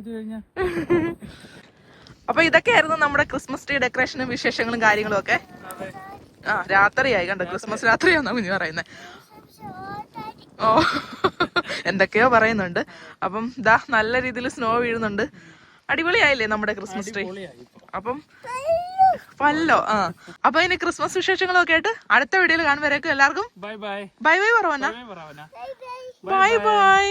A: അപ്പൊ ഇതൊക്കെയായിരുന്നു നമ്മുടെ ക്രിസ്മസ് ട്രീ ഡെക്കറേഷനും വിശേഷങ്ങളും കാര്യങ്ങളും ഒക്കെ. രാത്രിയായി കണ്ടോ, ക്രിസ്മസ് രാത്രിയാണെന്നാ കുഞ്ഞു പറയുന്നത്. ഓ, എന്തൊക്കെയോ പറയുന്നുണ്ട്. അപ്പം ഇതാ നല്ല രീതിയിൽ സ്നോ വീഴുന്നുണ്ട്. അടിപൊളിയായില്ലേ നമ്മുടെ ക്രിസ്മസ് ട്രീ? അപ്പം പല്ലോ. അപ്പൊ ഇനി ക്രിസ്മസ് വിശേഷങ്ങളൊക്കെ ആയിട്ട് അടുത്ത വീഡിയോയിൽ കാണുമ്പോഴേക്കും എല്ലാവർക്കും
B: ബൈ ബൈ
A: ബൈ ബൈ പറവന.
B: പറവന
A: ബൈ ബൈ.